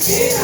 Jonah!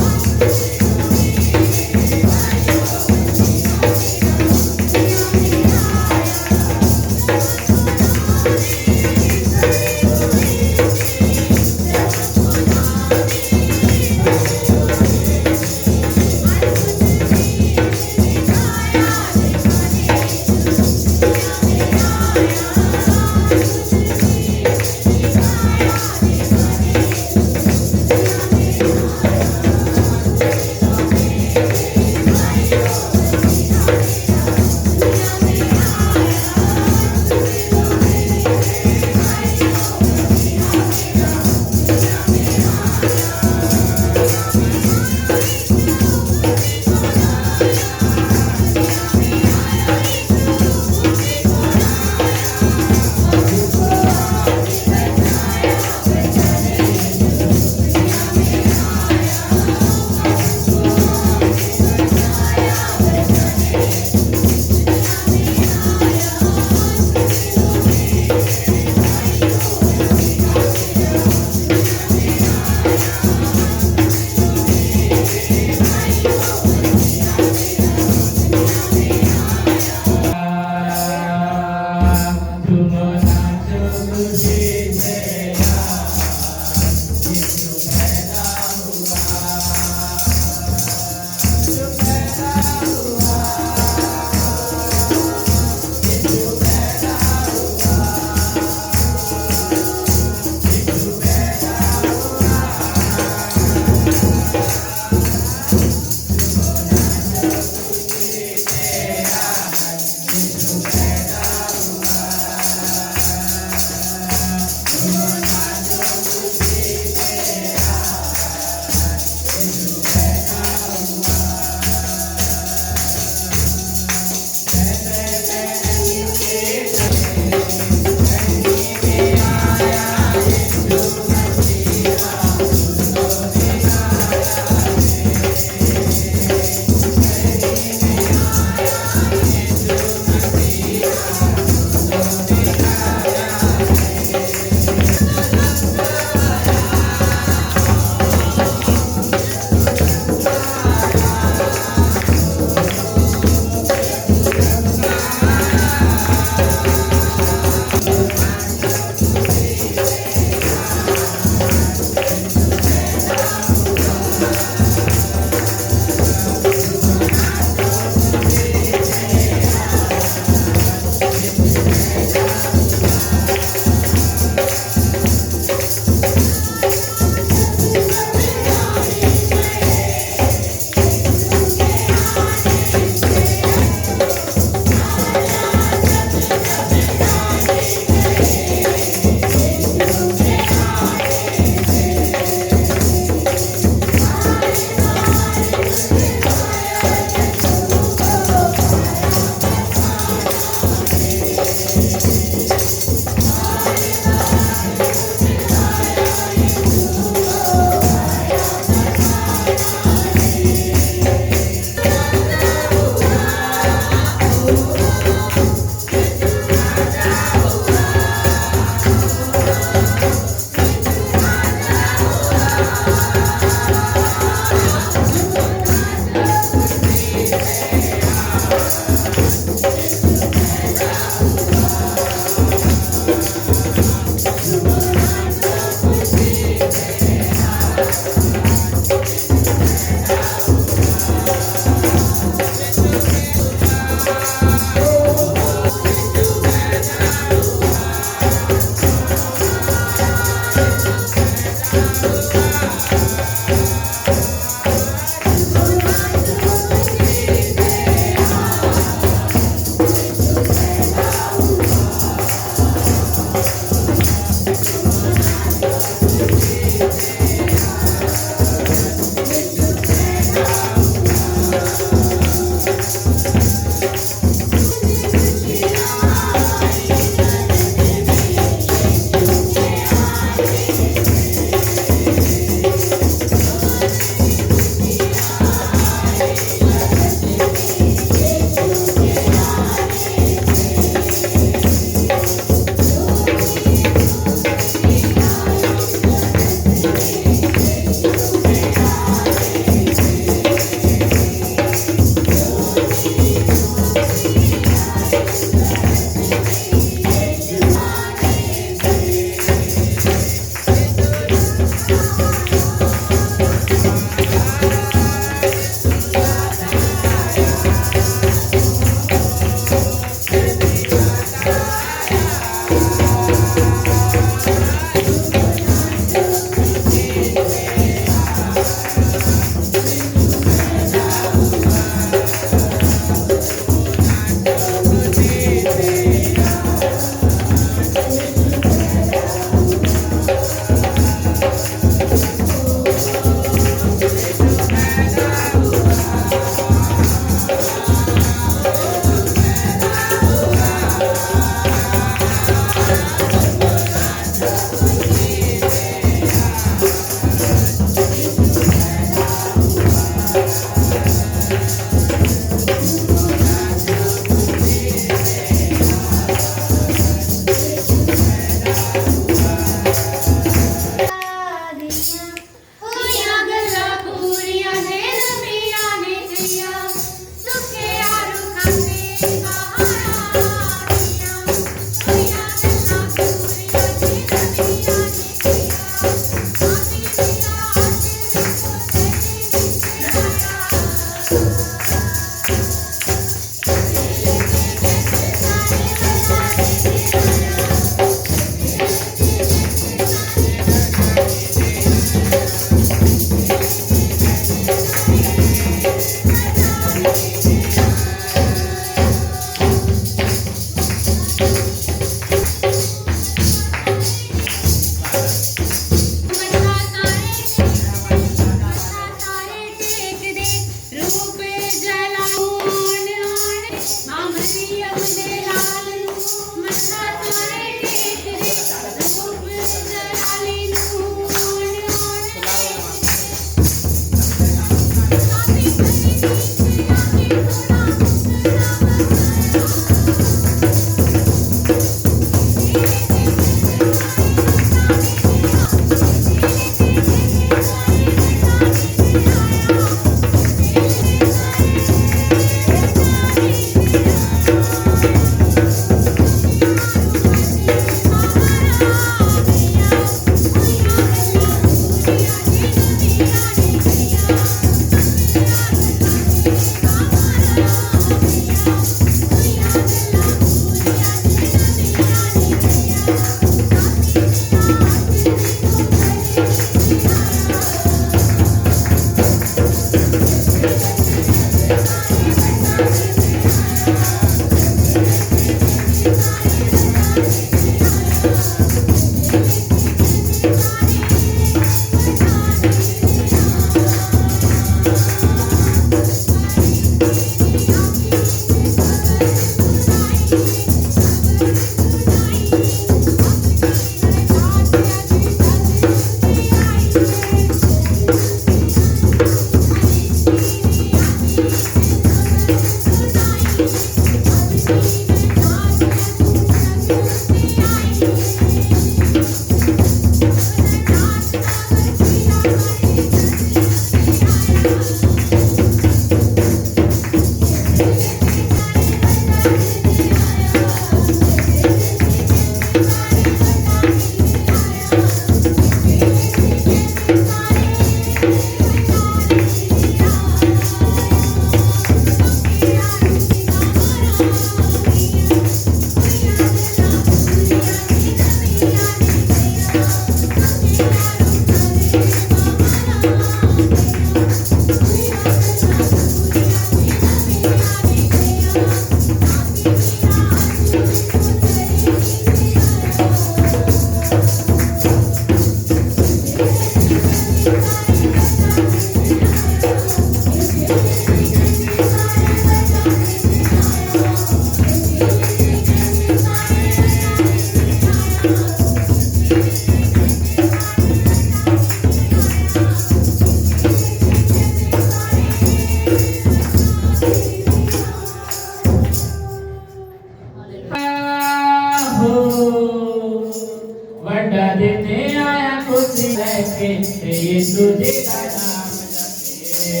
यीशु जी का नाम जपिए,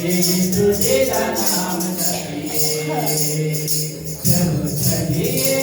यीशु जी का नाम जपिए, चलो चलिए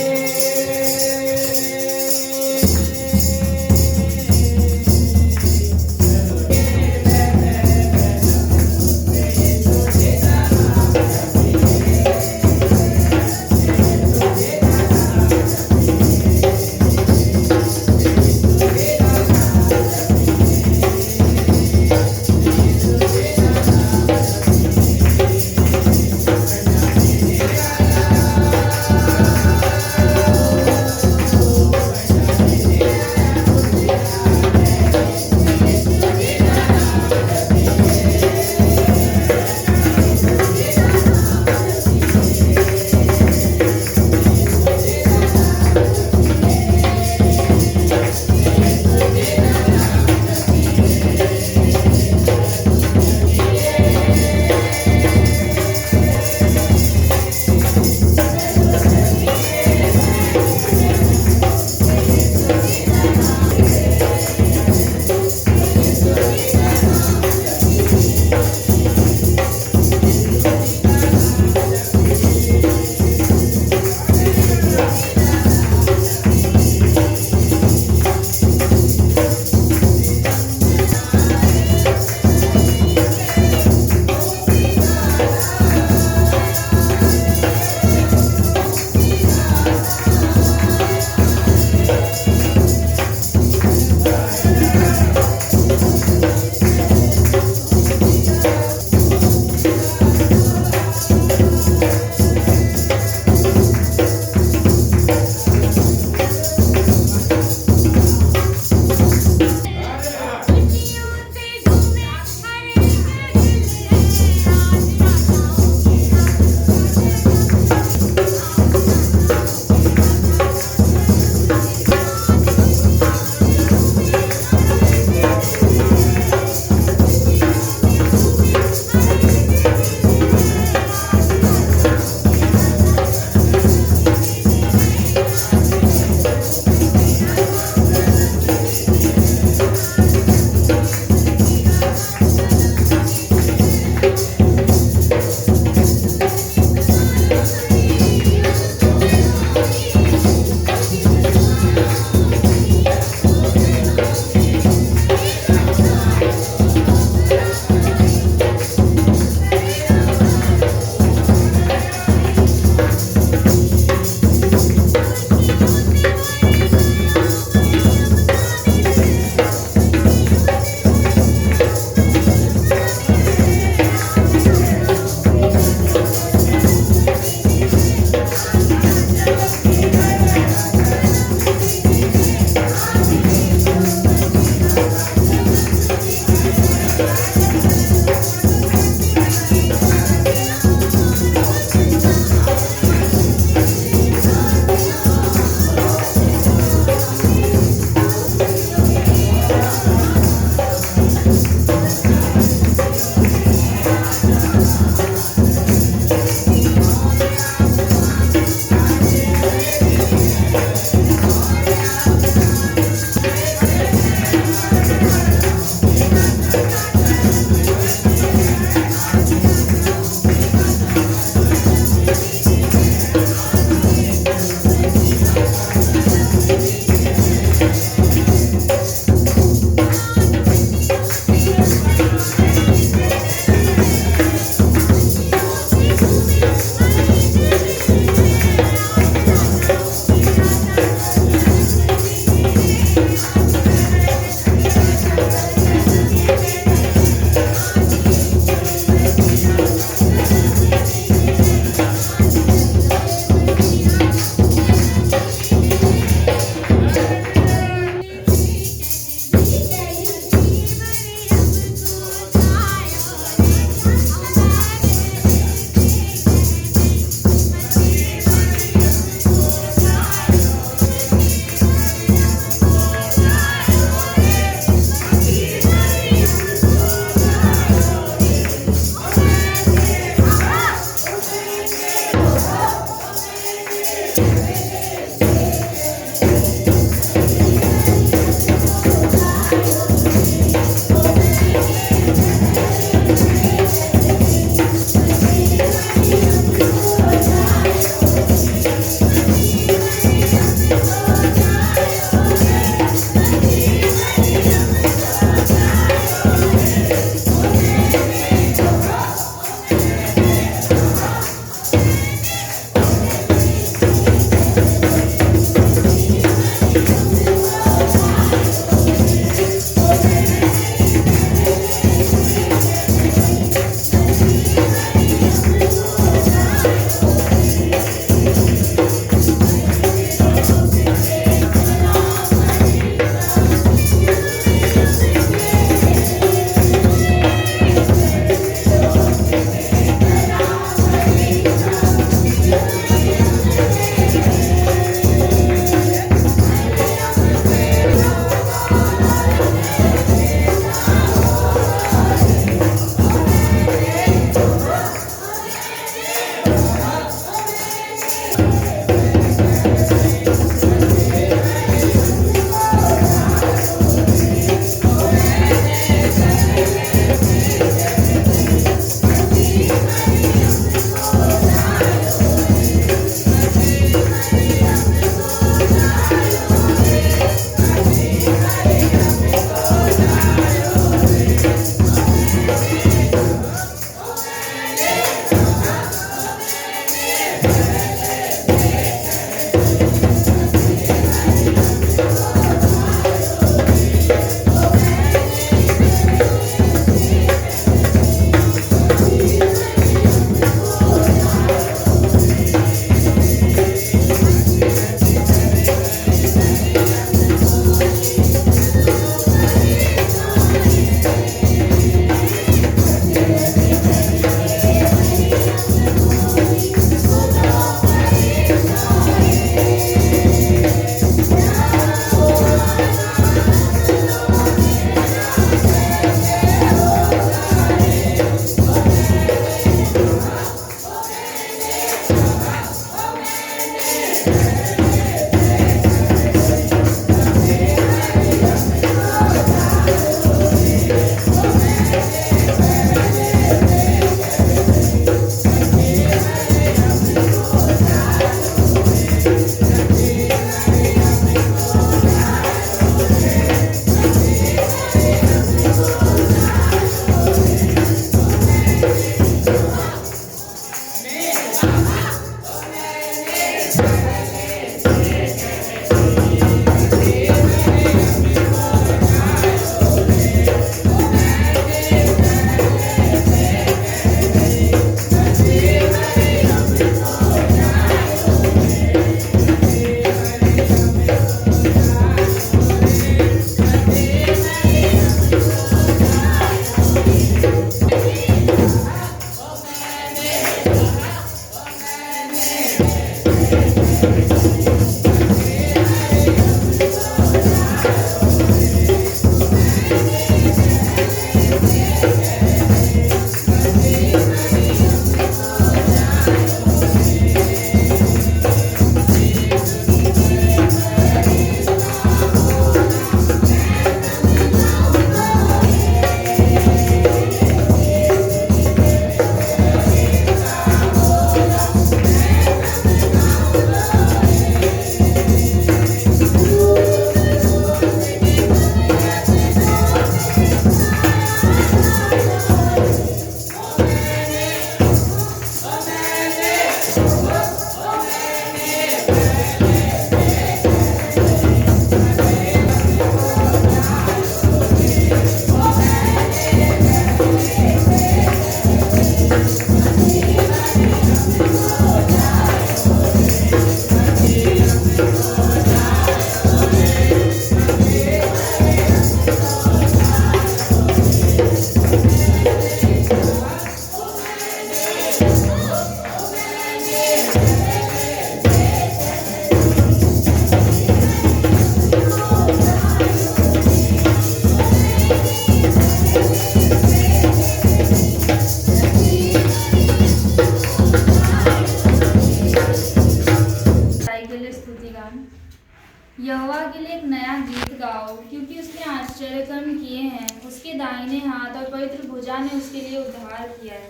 दाहिने हाथ और पवित्र भुजा ने उसके लिए उद्धार किया है।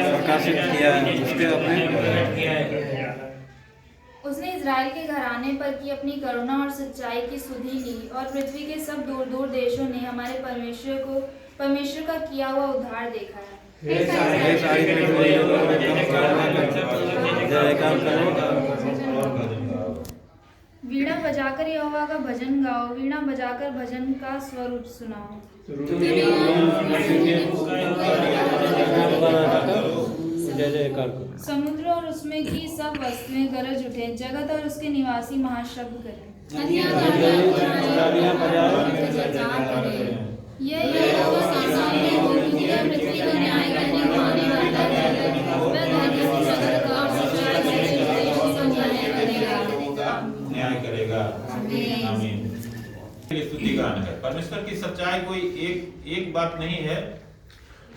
प्रकाशित किया है उसके अपने। उसने इज़राइल के घराने पर की अपनी करुणा और सच्चाई की सुधि ली, और पृथ्वी के सब दूर दूर देशों ने हमारे परमेश्वर का किया हुआ उद्धार देखा है। वीणा बजाकर यहोवा का भजन गाओ, वीणा बजाकर भजन का स्वरूप सुनाओ। समुद्र और उसमें की सब वस्तुएं गरज उठे, जगत और उसके निवासी महाशब्द करें। यह यहोवा के सामने पृथ्वी का न्याय करने को आने वाला है। वह धरती की सगल का और सच्चाई से देश का न्याय करेगा। आमीन। स्तुति गान है। परमेश्वर की सच्चाई कोई एक बात नहीं है।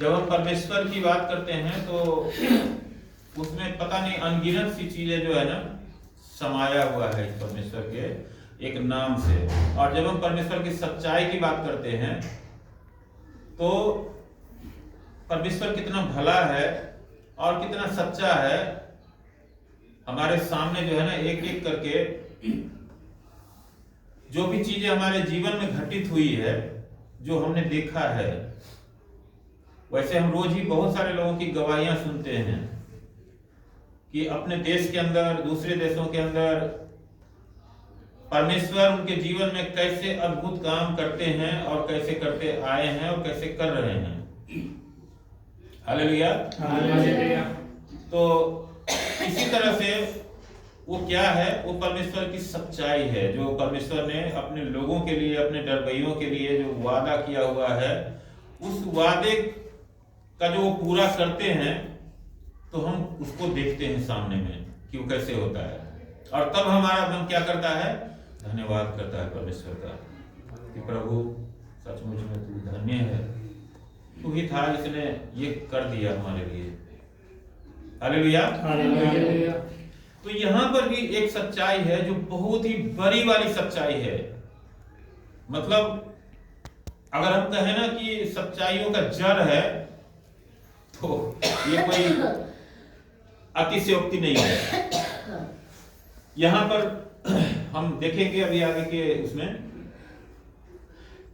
जब हम परमेश्वर की बात करते हैं तो उसमें पता नहीं अनगिनत सी चीजें जो है ना समाया हुआ है इस परमेश्वर के एक नाम से। और जब हम परमेश्वर की सच्चाई की बात करते हैं तो परमेश्वर कितना भला है और कितना सच्चा है, हमारे सामने जो है ना एक एक करके जो भी चीजें हमारे जीवन में घटित हुई है, जो हमने देखा है। वैसे हम रोज ही बहुत सारे लोगों की गवाहियां सुनते हैं कि अपने देश के अंदर, दूसरे देशों के अंदर परमेश्वर उनके जीवन में कैसे अद्भुत काम करते हैं और कैसे करते आए हैं और कैसे कर रहे हैं। हालेलुया। तो इसी तरह से वो क्या है, वो परमेश्वर की सच्चाई है, जो परमेश्वर ने अपने लोगों के लिए, अपने डरबइयों के लिए जो वादा किया हुआ है, उस वादे का जो वो पूरा करते हैं तो हम उसको देखते हैं सामने में कि वो कैसे होता है। और तब हमारा मन क्या करता है, धन्यवाद करता है परमेश्वर का कि प्रभु सचमुच में तू धन्य है, तू ही था जिसने ये कर दिया हमारे लिए। हालेलुया। तो यहाँ पर भी एक सच्चाई है जो बहुत ही बड़ी वाली सच्चाई है। मतलब अगर हम कहें ना कि सच्चाइयों का जड़ है तो ये कोई अतिशयोक्ति नहीं है। यहाँ पर हम देखेंगे अभी आगे के उसमें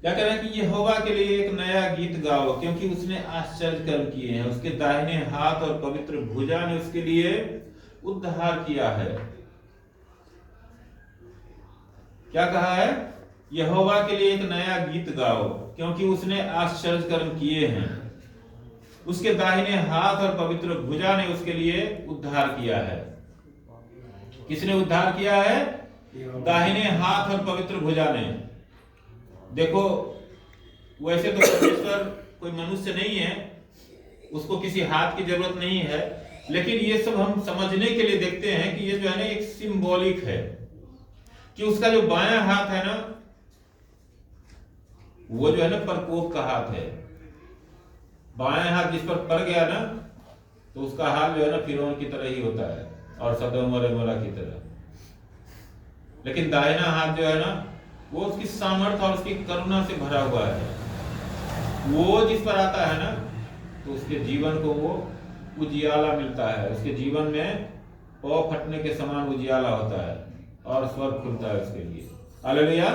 क्या कह रहा है कि यहोवा के लिए एक नया गीत गाओ, क्योंकि उसने आश्चर्य कर्म किए हैं। उसके दाहिने हाथ और पवित्र भुजा ने उसके लिए उद्धार किया है। क्या कहा है, यहोवा के लिए एक नया गीत गाओ, क्योंकि उसने आश्चर्य कर्म किए हैं। उसके दाहिने हाथ और पवित्र भुजा ने उसके लिए उद्धार किया है। किसने उद्धार किया है? दाहिने हाथ और पवित्र भुजा ने। देखो, वैसे तो परमेश्वर कोई मनुष्य नहीं है, उसको किसी हाथ की जरूरत नहीं है, लेकिन ये सब हम समझने के लिए देखते हैं कि ये जो है ना एक सिंबॉलिक है कि उसका जो बायां हाथ है ना, वो जो है ना प्रकोप का हाथ है। बायां हाथ जिस पर पड़ गया ना तो उसका हाल जो है ना फिरौन की तरह ही होता है और सदोम और अमोरा की तरह। लेकिन दाहिना हाथ जो है ना वो उसकी सामर्थ्य और उसकी करुणा से भरा हुआ है। वो जिस पर आता है ना तो उसके जीवन को वो उजियाला मिलता है। उसके जीवन में पौ फटने के समान उजियाला होता है और स्वर्ग खुलता है उसके लिए। हालेलुया।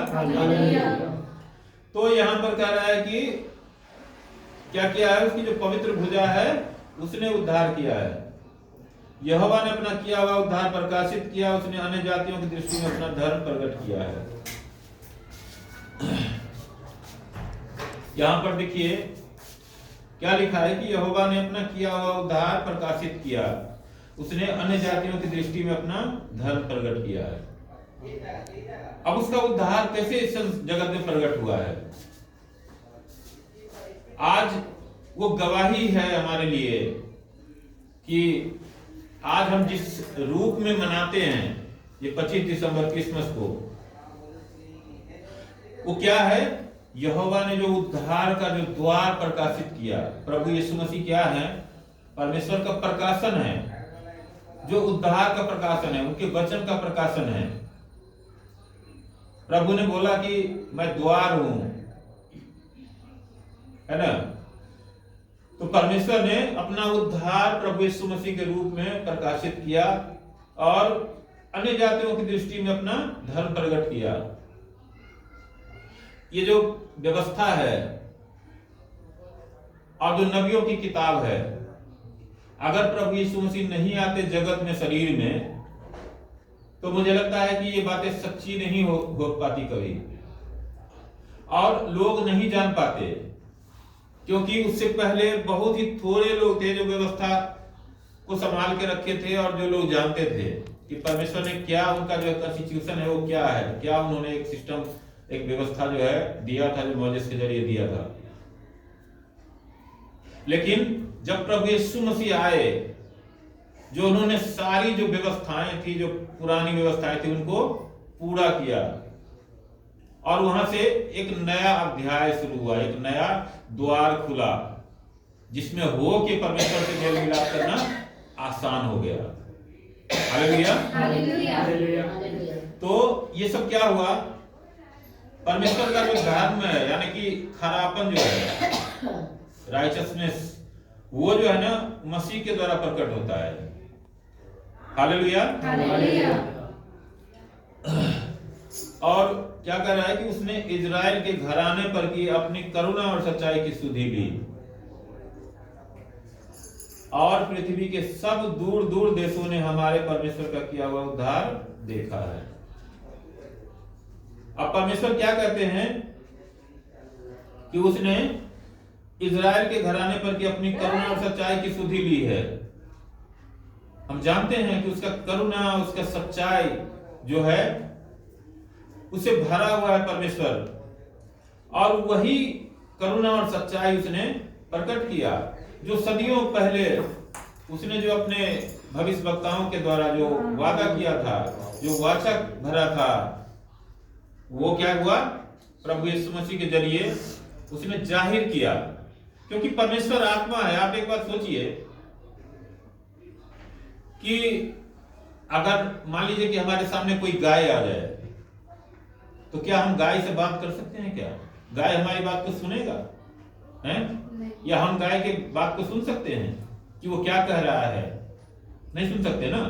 तो यहाँ पर कह रहा है कि क्या किया है, उसकी जो पवित्र भुजा है उसने उद्धार किया है। यहोवा ने अपना किया हुआ उद्धार प्रकाशित किया। उसने अन्य जातियों की दृष्टि में अपना धर्म प्रकट किया है। यहां पर देखिए क्या लिखा है कि यहोवा ने अपना किया हुआ उद्धार प्रकाशित किया। उसने अन्य जातियों की दृष्टि में अपना धर्म प्रकट किया है। अब उसका उद्धार कैसे इस जगत में प्रकट हुआ है? आज वो गवाही है हमारे लिए कि आज हम जिस रूप में मनाते हैं ये 25 दिसंबर क्रिसमस को, वो क्या है? यहोवा ने जो उद्धार का जो द्वार प्रकाशित किया। प्रभु यीशु मसीह क्या है? परमेश्वर का प्रकाशन है, जो उद्धार का प्रकाशन है, उनके वचन का प्रकाशन है। प्रभु ने बोला कि मैं द्वार हूं, है ना। तो परमेश्वर ने अपना उद्धार प्रभु यीशु मसीह के रूप में प्रकाशित किया और अन्य जातियों की दृष्टि में अपना धर्म प्रकट किया। ये जो व्यवस्था है और जो नबियों की किताब है, अगर प्रभु यीशु मसीह नहीं आते जगत में शरीर में, तो मुझे लगता है कि ये बातें सच्ची नहीं हो पाती कभी, और लोग नहीं जान पाते, क्योंकि उससे पहले बहुत ही थोड़े लोग थे जो व्यवस्था को संभाल के रखे थे और जो लोग जानते थे कि परमेश्वर ने क्या, उनका जो कॉन्स्टिट्यूशन है वो क्या है, क्या उन्होंने एक सिस्टम, एक व्यवस्था जो है दिया था, जो मोसेस के जरिए दिया था। लेकिन जब प्रभु यीशु मसीह आए, जो उन्होंने सारी जो व्यवस्थाएं थी, जो पुरानी व्यवस्थाएं थी, उनको पूरा किया और वहां से एक नया अध्याय शुरू हुआ, एक नया द्वार खुला, जिसमें हो के परमेश्वर से मेल मिलाप करना आसान हो गया। Hallelujah, hallelujah. तो ये सब क्या हुआ, परमेश्वर का जो धर्म है, यानी कि खरापन जो है, राइचसनेस, वो जो है ना मसीह के द्वारा प्रकट होता है। हालेलुया। और क्या कर रहा है कि उसने इजराइल के घराने पर की अपनी करुणा और सच्चाई की सुधि ली और पृथ्वी के सब दूर दूर देशों ने हमारे परमेश्वर का किया हुआ उद्धार देखा है। अब परमेश्वर क्या कहते हैं कि उसने इजराइल के घराने पर की अपनी करुणा और सच्चाई की सुधि ली है। हम जानते हैं कि उसका करुणा, उसका सच्चाई जो है उसे भरा हुआ है परमेश्वर, और वही करुणा और सच्चाई उसने प्रकट किया जो सदियों पहले उसने जो अपने भविष्यवक्ताओं के द्वारा जो वादा किया था, जो वाचक भरा था, वो क्या हुआ, प्रभु यीशु मसीह के जरिए उसने जाहिर किया। क्योंकि परमेश्वर आत्मा है। आप एक बात सोचिए कि अगर मान लीजिए कि हमारे सामने कोई गाय आ जाए, तो क्या हम गाय से बात कर सकते हैं? क्या गाय हमारी बात को सुनेगा? हैं? या हम गाय के बात को सुन सकते हैं कि वो क्या कह रहा है? नहीं सुन सकते ना।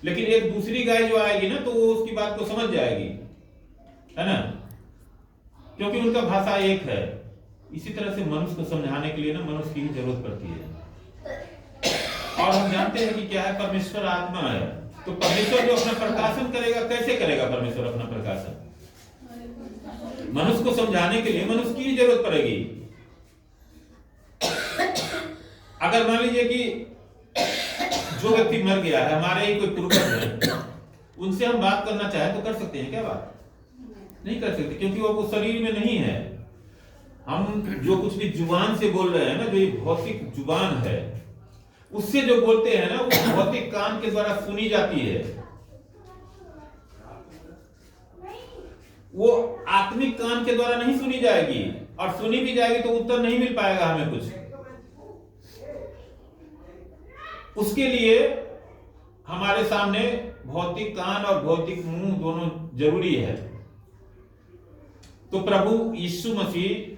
लेकिन एक दूसरी गाय जो आएगी ना, तो वो उसकी बात को समझ जाएगी, है ना, क्योंकि उनका भाषा एक है। इसी तरह से मनुष्य को समझाने के लिए ना मनुष्य की ही जरूरत पड़ती है। और हम जानते हैं कि क्या है, परमेश्वर आत्मा है। तो परमेश्वर जो अपना प्रकाशन करेगा, कैसे करेगा परमेश्वर अपना प्रकाशन? मनुष्य को समझाने के लिए मनुष्य की ही जरूरत पड़ेगी। अगर मान लीजिए कि जो व्यक्ति मर गया है, हमारे ही कोई पूर्वज है, उनसे हम बात करना चाहे तो कर सकते हैं क्या? बात नहीं कर सकते, क्योंकि वो शरीर में नहीं है। हम जो कुछ भी जुबान से बोल रहे हैं ना, जो ये भौतिक जुबान है, उससे जो बोलते हैं ना, वो भौतिक कान के द्वारा सुनी जाती है। वो आत्मिक कान के द्वारा नहीं सुनी जाएगी, और सुनी भी जाएगी तो उत्तर नहीं मिल पाएगा हमें कुछ। उसके लिए हमारे सामने भौतिक कान और भौतिक मुंह दोनों जरूरी है। तो प्रभु यीशु मसीह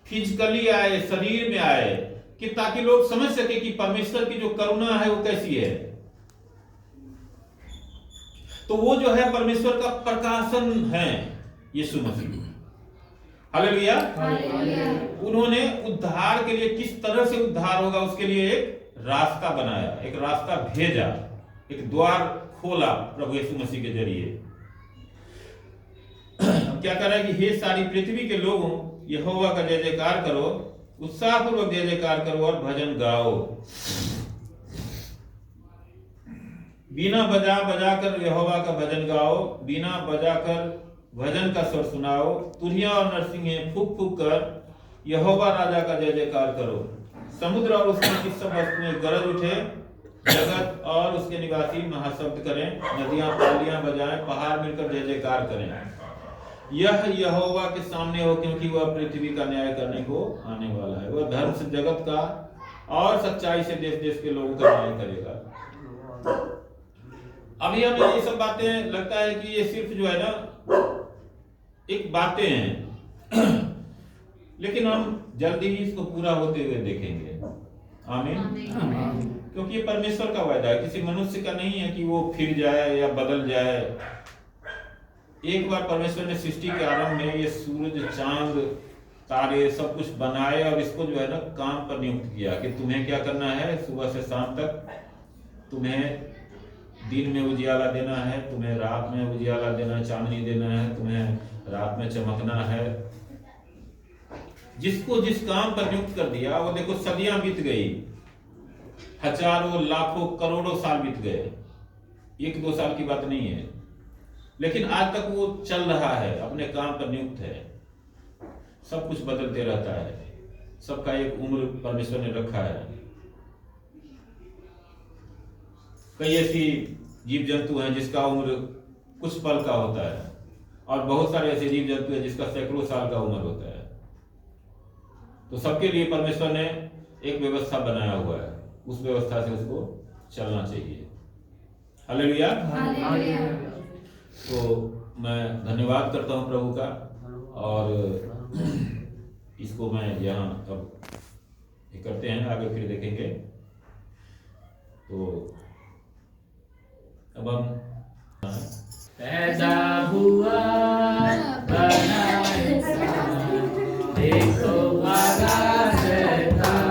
फिजिकली आए, शरीर में आए, कि ताकि लोग समझ सके कि परमेश्वर की जो करुणा है वो कैसी है। तो वो जो है परमेश्वर का प्रकाशन है यीशु मसीह। हालेलुया। उन्होंने उद्धार के लिए, किस तरह से उद्धार होगा उसके लिए एक रास्ता बनाया, एक रास्ता भेजा, एक द्वार खोला प्रभु यीशु मसीह के जरिए। क्या कर रहा है कि हे सारी पृथ्वी के लोगों, यहोवा का जय जयकार करो, उत्साहपूर्वक जय जयकार करो और भजन गाओ। बीना बजा बजा कर यहोवा का भजन गाओ, बीना बजा कर भजन का स्वर सुनाओ, तुरिया और नरसिंह फूंक फूंक कर यहोवा राजा का जय जयकार करो। समुद्र और उसकी सब वस्तुएं गरज उठे, जगत और उसके निवासी महाशब्द करें, नदियां तालियां बजाएं, पहाड़ मिलकर जय जयकार करें। यह यहोवा के सामने हो, क्योंकि वह पृथ्वी का न्याय करने को आने वाला है। वह धर्म से जगत का और सच्चाई से देश देश के लोगों का न्याय करेगा। अभी हमें ये सब बातें लगता है कि ये सिर्फ जो है ना एक बातें हैं लेकिन हम जल्दी ही इसको पूरा होते हुए देखेंगे। आमीन। क्योंकि ये परमेश्वर का वायदा है, किसी मनुष्य का नहीं है कि वो फिर जाए या बदल जाए। एक बार परमेश्वर ने सृष्टि के आरंभ में ये सूरज, चांद, तारे सब कुछ बनाए और इसको जो है ना काम पर नियुक्त किया कि तुम्हें क्या करना है, सुबह से शाम तक तुम्हें दिन में उजियाला देना है, तुम्हें रात में उजियाला देना, चांदनी देना है, तुम्हें रात में चमकना है। जिसको जिस काम पर नियुक्त कर दिया वो देखो सदियां बीत गई, हजारों लाखों करोड़ों साल बीत गए, 1-2 साल की बात नहीं है, लेकिन आज तक वो चल रहा है, अपने काम पर नियुक्त है। सब कुछ बदलते रहता है, सबका एक उम्र परमेश्वर ने रखा है। कई ऐसी जीव जंतु हैं जिसका उम्र कुछ पल का होता है और बहुत सारे ऐसे जीव जंतु हैं जिसका सैकड़ों साल का उम्र होता है। तो सबके लिए परमेश्वर ने एक व्यवस्था बनाया हुआ है, उस व्यवस्था से उसको चलना चाहिए। हालेलुया। तो मैं धन्यवाद करता हूं प्रभु का, और इसको मैं यहाँ अब करते हैं, आगे फिर देखेंगे। तो अब हम पैदा हुआ बना देखो भागा शैतान।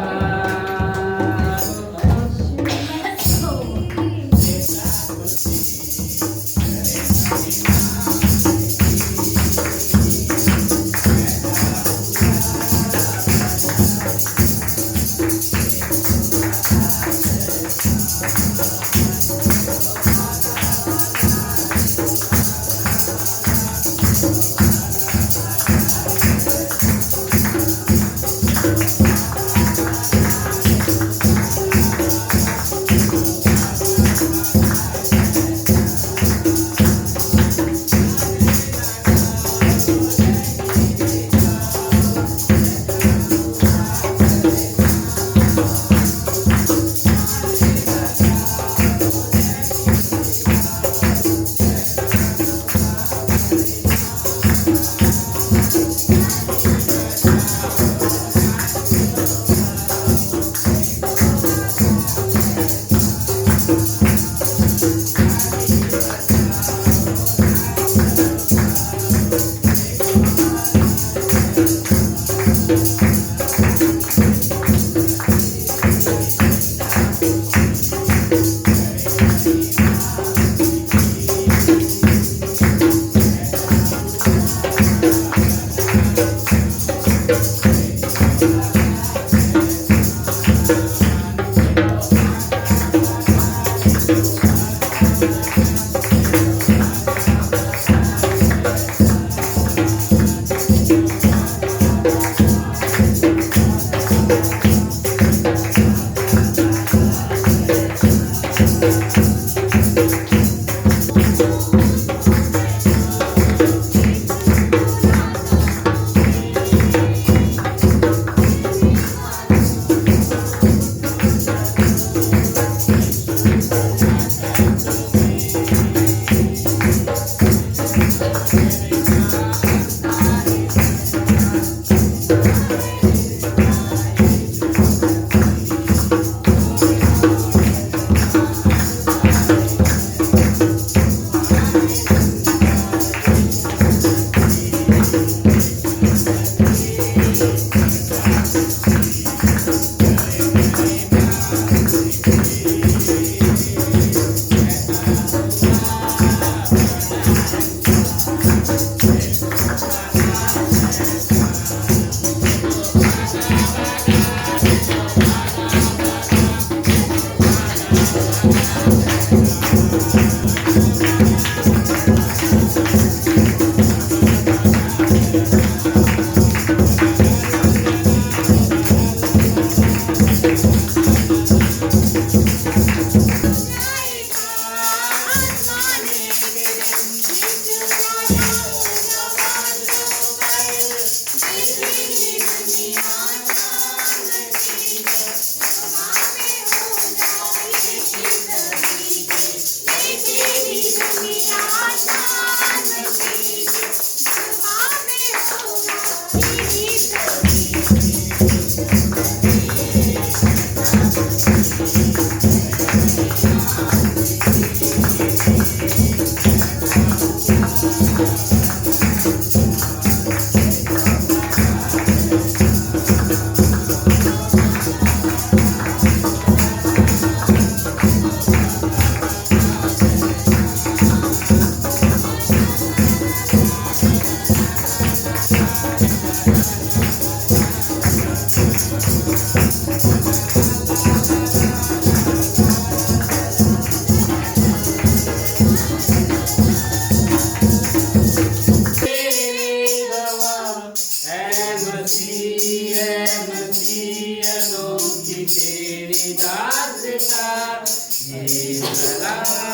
तेरी दास्तां ये आत्मा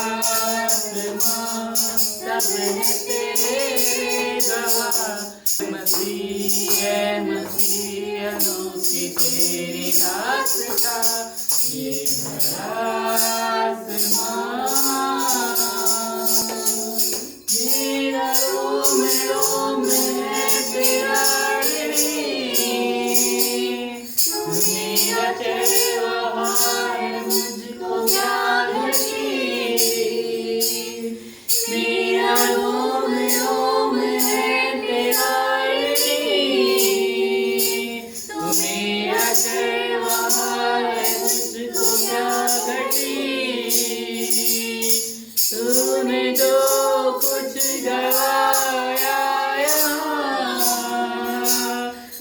सब है तेरे गवाह मसीह अनोखी तेरी दास्तां ये आत्मा मेरा रोम रोम है तेरा मेरा चेहरा है मुझको क्या घटी मेरा रोम रोम है तेरा तू मेरा चेहरा है मुझको क्या घटी तूने जो कुछ गवाया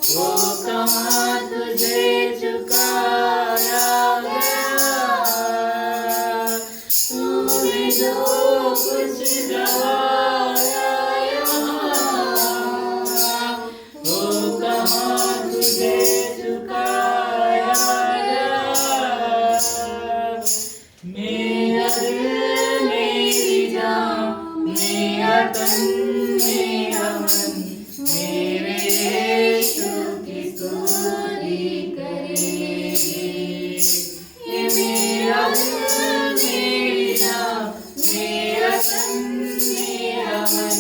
वो कहाँ तुझे चुकाया गया तूने जो कुछ गवाया वो कहाँ तुझे चुकाया गया मेरा दिल मेरी जान मेरा तन मेरा मन मेरे यीशु की स्तुति करेगी ये मेरा दिल मेरी जान मेरा तन मेरा मन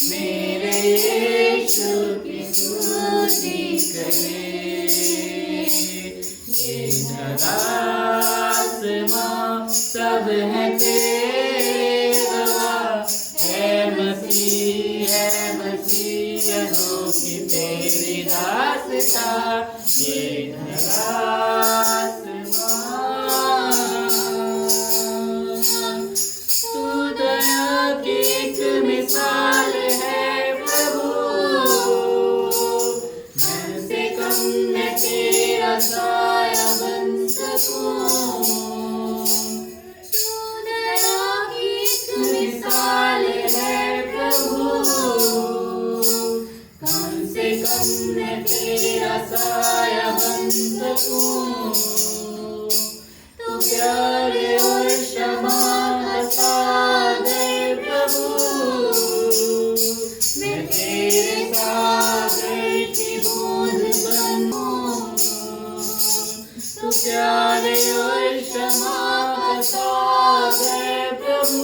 मेरे यीशु की स्तुति करे ये आत्मा सब है तेरे गवाह है मसीह अनोखी तेरी दास्तां ये आत्मा तू दया की एक मिसाल है प्रभु मैं से कम मैं तेरा साया बन सकूं तू दया की एक मिसाल है प्रभु कम से कम मैं तेरा साया बन सकूं तो प्यारे और क्षमा का सागर प्रभु मैं तेरे सागर की बूंद बनूं तो प्यारे और क्षमा का सागर प्रभु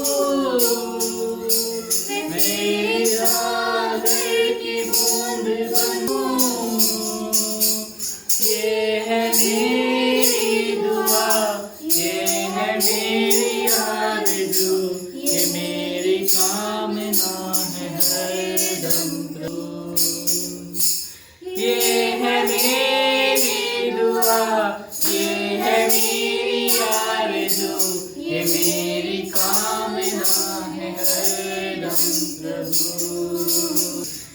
मैं तेरे सागर की बूंद बनूं ये है मेरी दुआ ये है मेरी आरज़ू ये मेरी कामना है हरदम प्रभु ये है मेरी दुआ ये है मेरी आरज़ू ये मेरी कामना है हरदम प्रभु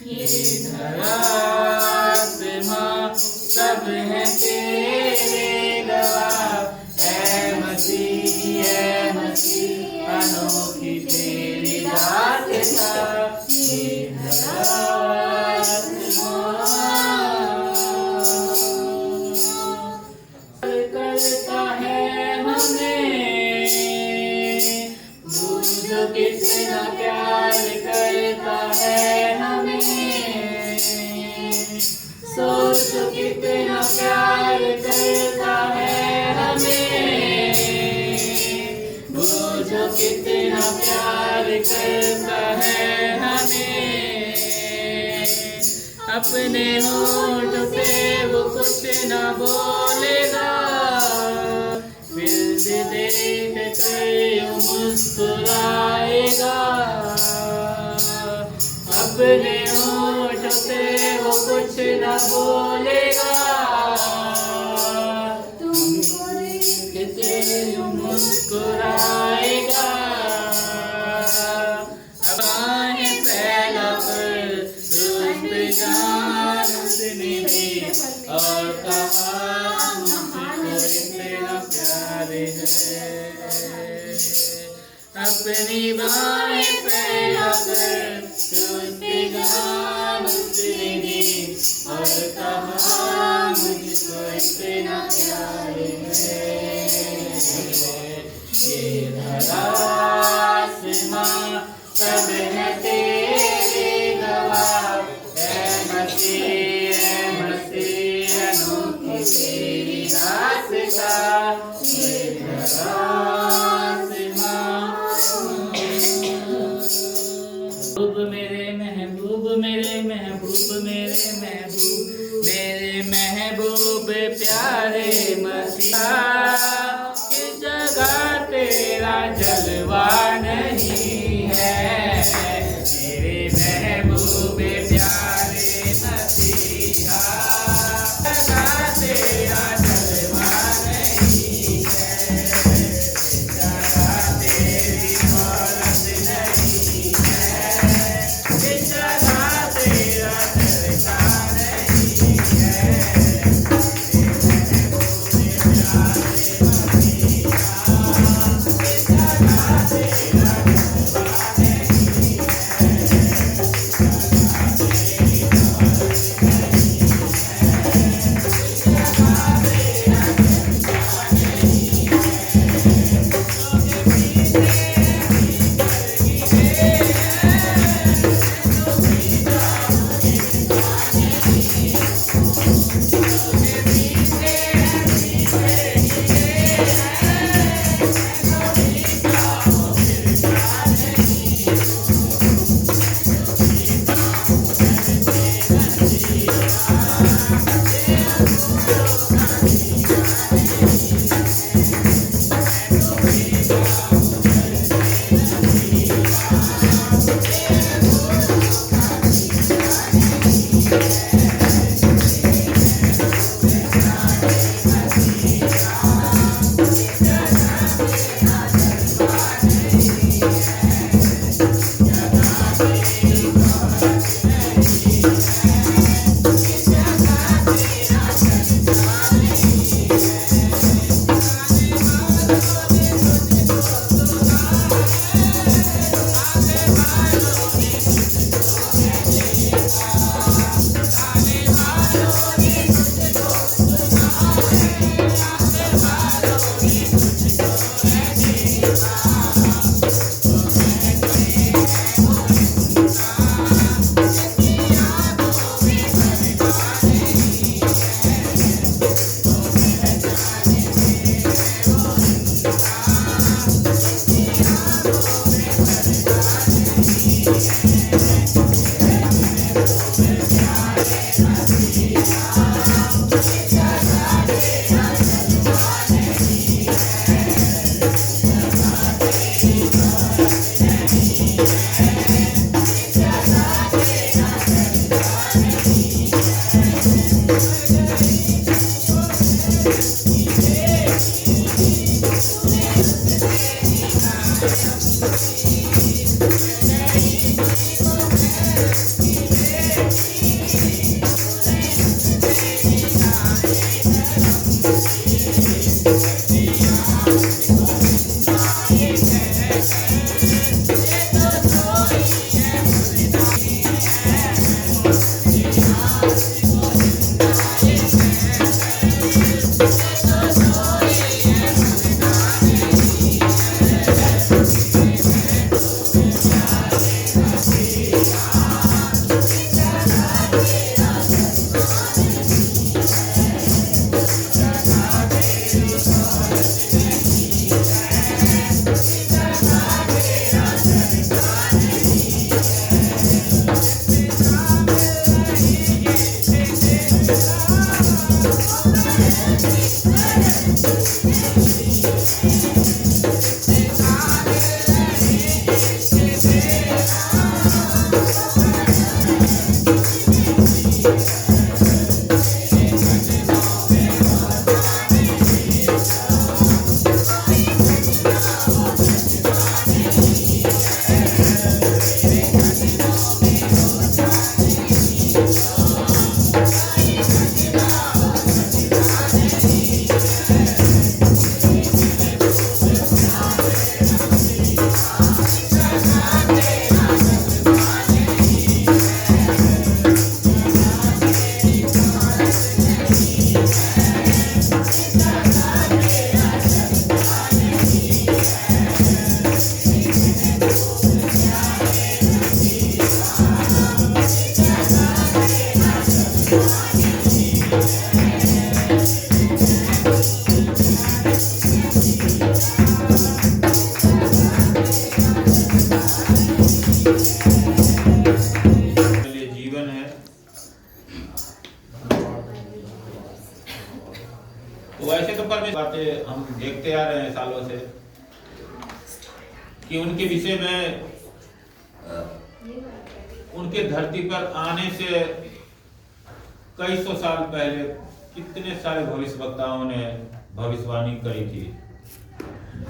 ये आत्मा सब है तेरे गवाह है मसीह अनोखी तेरी दास्तां ये करता है हमें बूझो कितना प्यार करता है हमें सोचो कितना प्यार करता है हमें बूझो कितना प्यार करता है हमें अपने होठ से वो कुछ ना बोलेगा फिर भी देख कर यूं मुस्कुराएगा अपने होठ से वो कुछ ना बोलेगा तुमको देख के यूं मुस्कुराएगा बाहें फैला कर रोज जान उसने दी और कहा मुझको इतना प्यार है अपनी बाहें फैला कर रोज जान उसने दी और कहा मुझको इतना प्यार है मेरे महबूब मेरे महबूब मेरे महबूब मेरे महबूब प्यारे मसीहा किस जगह तेरा जलवा नहीं है मेरे महबूब प्यारे मसीहा जगह तेरा जलवा नहीं है जगह तेरी दौलत नहीं है इस जगह तेरा चर्चा नहीं है मेरे महबूब प्यारे मसीहा इस जगह रहे हैं सालों से कि उनके विषय में उनके धरती पर आने से कई सौ साल पहले कितने सारे भविष्यवक्ताओं ने भविष्यवाणी करी थी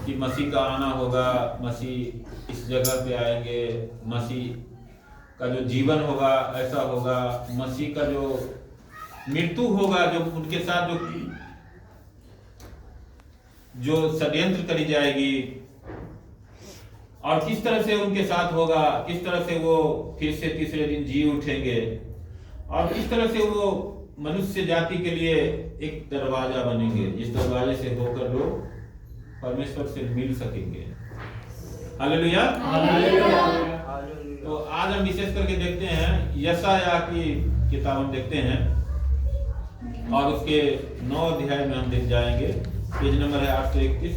कि मसीह का आना होगा, मसीह इस जगह पे आएंगे, मसीह का जो जीवन होगा ऐसा होगा, मसीह का जो मृत्यु होगा, जो उनके साथ जो षड्यंत्र करी जाएगी और किस तरह से उनके साथ होगा, किस तरह से वो फिर से तीसरे दिन जी उठेंगे और किस तरह से वो मनुष्य जाति के लिए एक दरवाजा बनेंगे जिस दरवाजे से होकर लोग परमेश्वर से मिल सकेंगे। हालेलुया। तो आज हम विशेष करके देखते हैं यशायाह की किताब हम देखते हैं और उसके 9 अध्याय में हम देख जाएंगे। पेज नंबर है 831।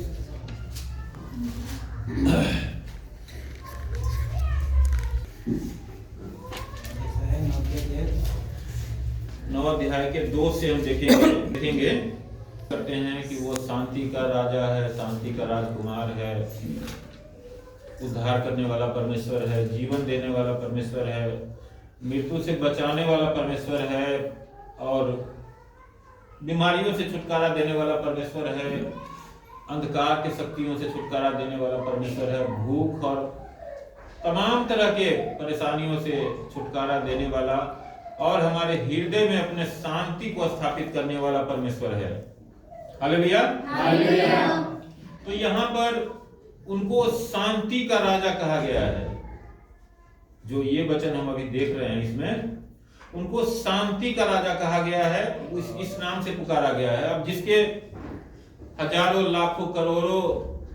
9 अध्याय के 2 से हम देखेंगे करते हैं कि वो शांति का राजा है, शांति का राजकुमार है, उद्धार करने वाला परमेश्वर है, जीवन देने वाला परमेश्वर है, मृत्यु से बचाने वाला परमेश्वर है और बीमारियों से छुटकारा देने वाला परमेश्वर है, अंधकार के शक्तियों से छुटकारा देने वाला परमेश्वर है, भूख और तमाम तरह के परेशानियों से छुटकारा देने वाला और हमारे हृदय में अपने शांति को स्थापित करने वाला परमेश्वर है। हालेलुया। तो यहाँ पर उनको शांति का राजा कहा गया है। जो ये वचन हम अभी देख रहे हैं इसमें उनको शांति का राजा कहा गया है, इस नाम से पुकारा गया है। अब जिसके हजारों लाखों करोड़ों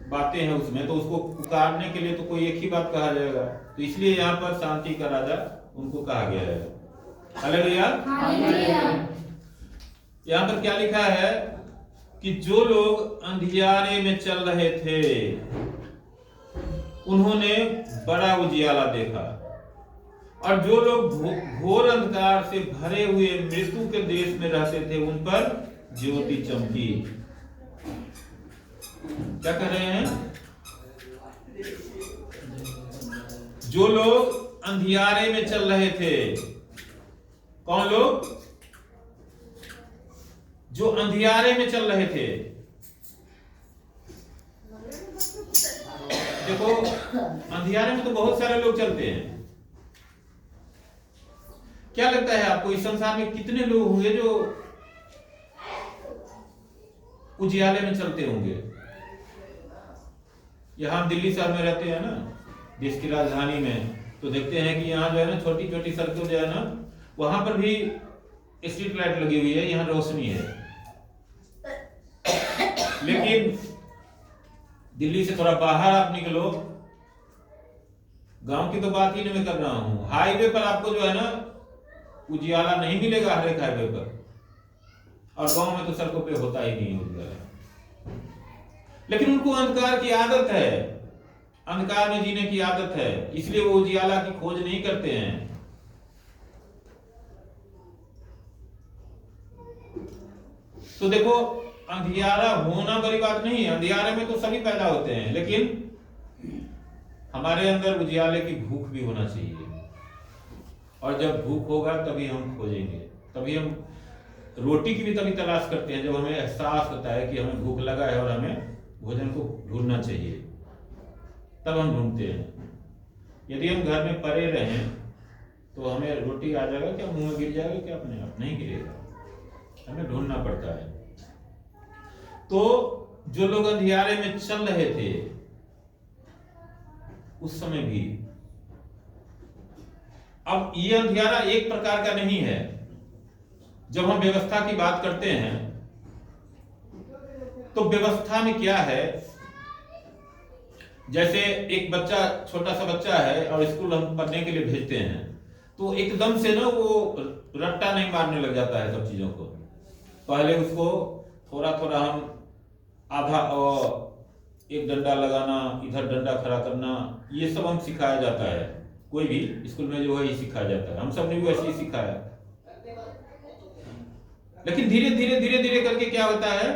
बातें हैं उसमें, तो उसको पुकारने के लिए तो कोई एक ही बात कहा जाएगा, तो इसलिए यहाँ पर शांति का राजा उनको कहा गया है। हालेलुया। यहाँ पर क्या लिखा है कि जो लोग अंधियारे में चल रहे थे उन्होंने बड़ा उजियाला देखा और जो लोग घोर अंधकार से भरे हुए मृत्यु के देश में रहते थे उन पर ज्योति चमकी। क्या कर रहे हैं? जो लोग अंधियारे में चल रहे थे, कौन लोग? जो अंधियारे में चल रहे थे। देखो अंधियारे में तो बहुत सारे लोग चलते हैं। क्या लगता है आपको इस संसार में कितने लोग होंगे जो उजियाले में चलते होंगे? यहाँ हम दिल्ली शहर में रहते हैं ना, देश की राजधानी में, तो देखते हैं कि यहाँ जो है ना छोटी छोटी सड़कों जो है ना वहां पर भी स्ट्रीट लाइट लगी हुई है, यहाँ रोशनी है। लेकिन दिल्ली से थोड़ा बाहर आप निकलो, गांव की तो बात ही नहीं मैं कर रहा हूं, हाईवे पर आपको जो है ना उजियाला नहीं मिलेगा हर एक हाईवे पर, और गांव में तो सड़कों पे होता ही नहीं उजियाला। लेकिन उनको अंधकार की आदत है, अंधकार में जीने की आदत है, इसलिए वो उजियाला की खोज नहीं करते हैं। तो देखो अंधियारा होना बड़ी बात नहीं है, अंधियारे में तो सभी पैदा होते हैं, लेकिन हमारे अंदर उजियाले की भूख भी होना चाहिए। और जब भूख होगा तभी हम खोजेंगे, तभी हम रोटी की भी तभी तलाश करते हैं जब हमें एहसास होता है कि हमें भूख लगा है और हमें भोजन को ढूंढना चाहिए, तब हम ढूंढते हैं। यदि हम घर में पड़े रहें तो हमें रोटी आ जाएगा क्या, मुंह में गिर जाएगा क्या? अपने आप नहीं गिरेगा, हमें ढूंढना पड़ता है। तो जो लोग अंधियारे में चल रहे थे उस समय भी, अब ये अंधियारा एक प्रकार का नहीं है। जब हम व्यवस्था की बात करते हैं तो व्यवस्था में क्या है, जैसे एक बच्चा, छोटा सा बच्चा है और स्कूल हम पढ़ने के लिए भेजते हैं, तो एकदम से ना वो रट्टा नहीं मारने लग जाता है सब चीजों को। पहले उसको थोड़ा थोड़ा हम आधा और एक डंडा लगाना, इधर डंडा खड़ा करना, ये सब हम सिखाया जाता है। कोई भी स्कूल में जो है ये सिखाया जाता है, हम सब ने भी वैसे ही सिखाया। लेकिन धीरे धीरे करके क्या होता है,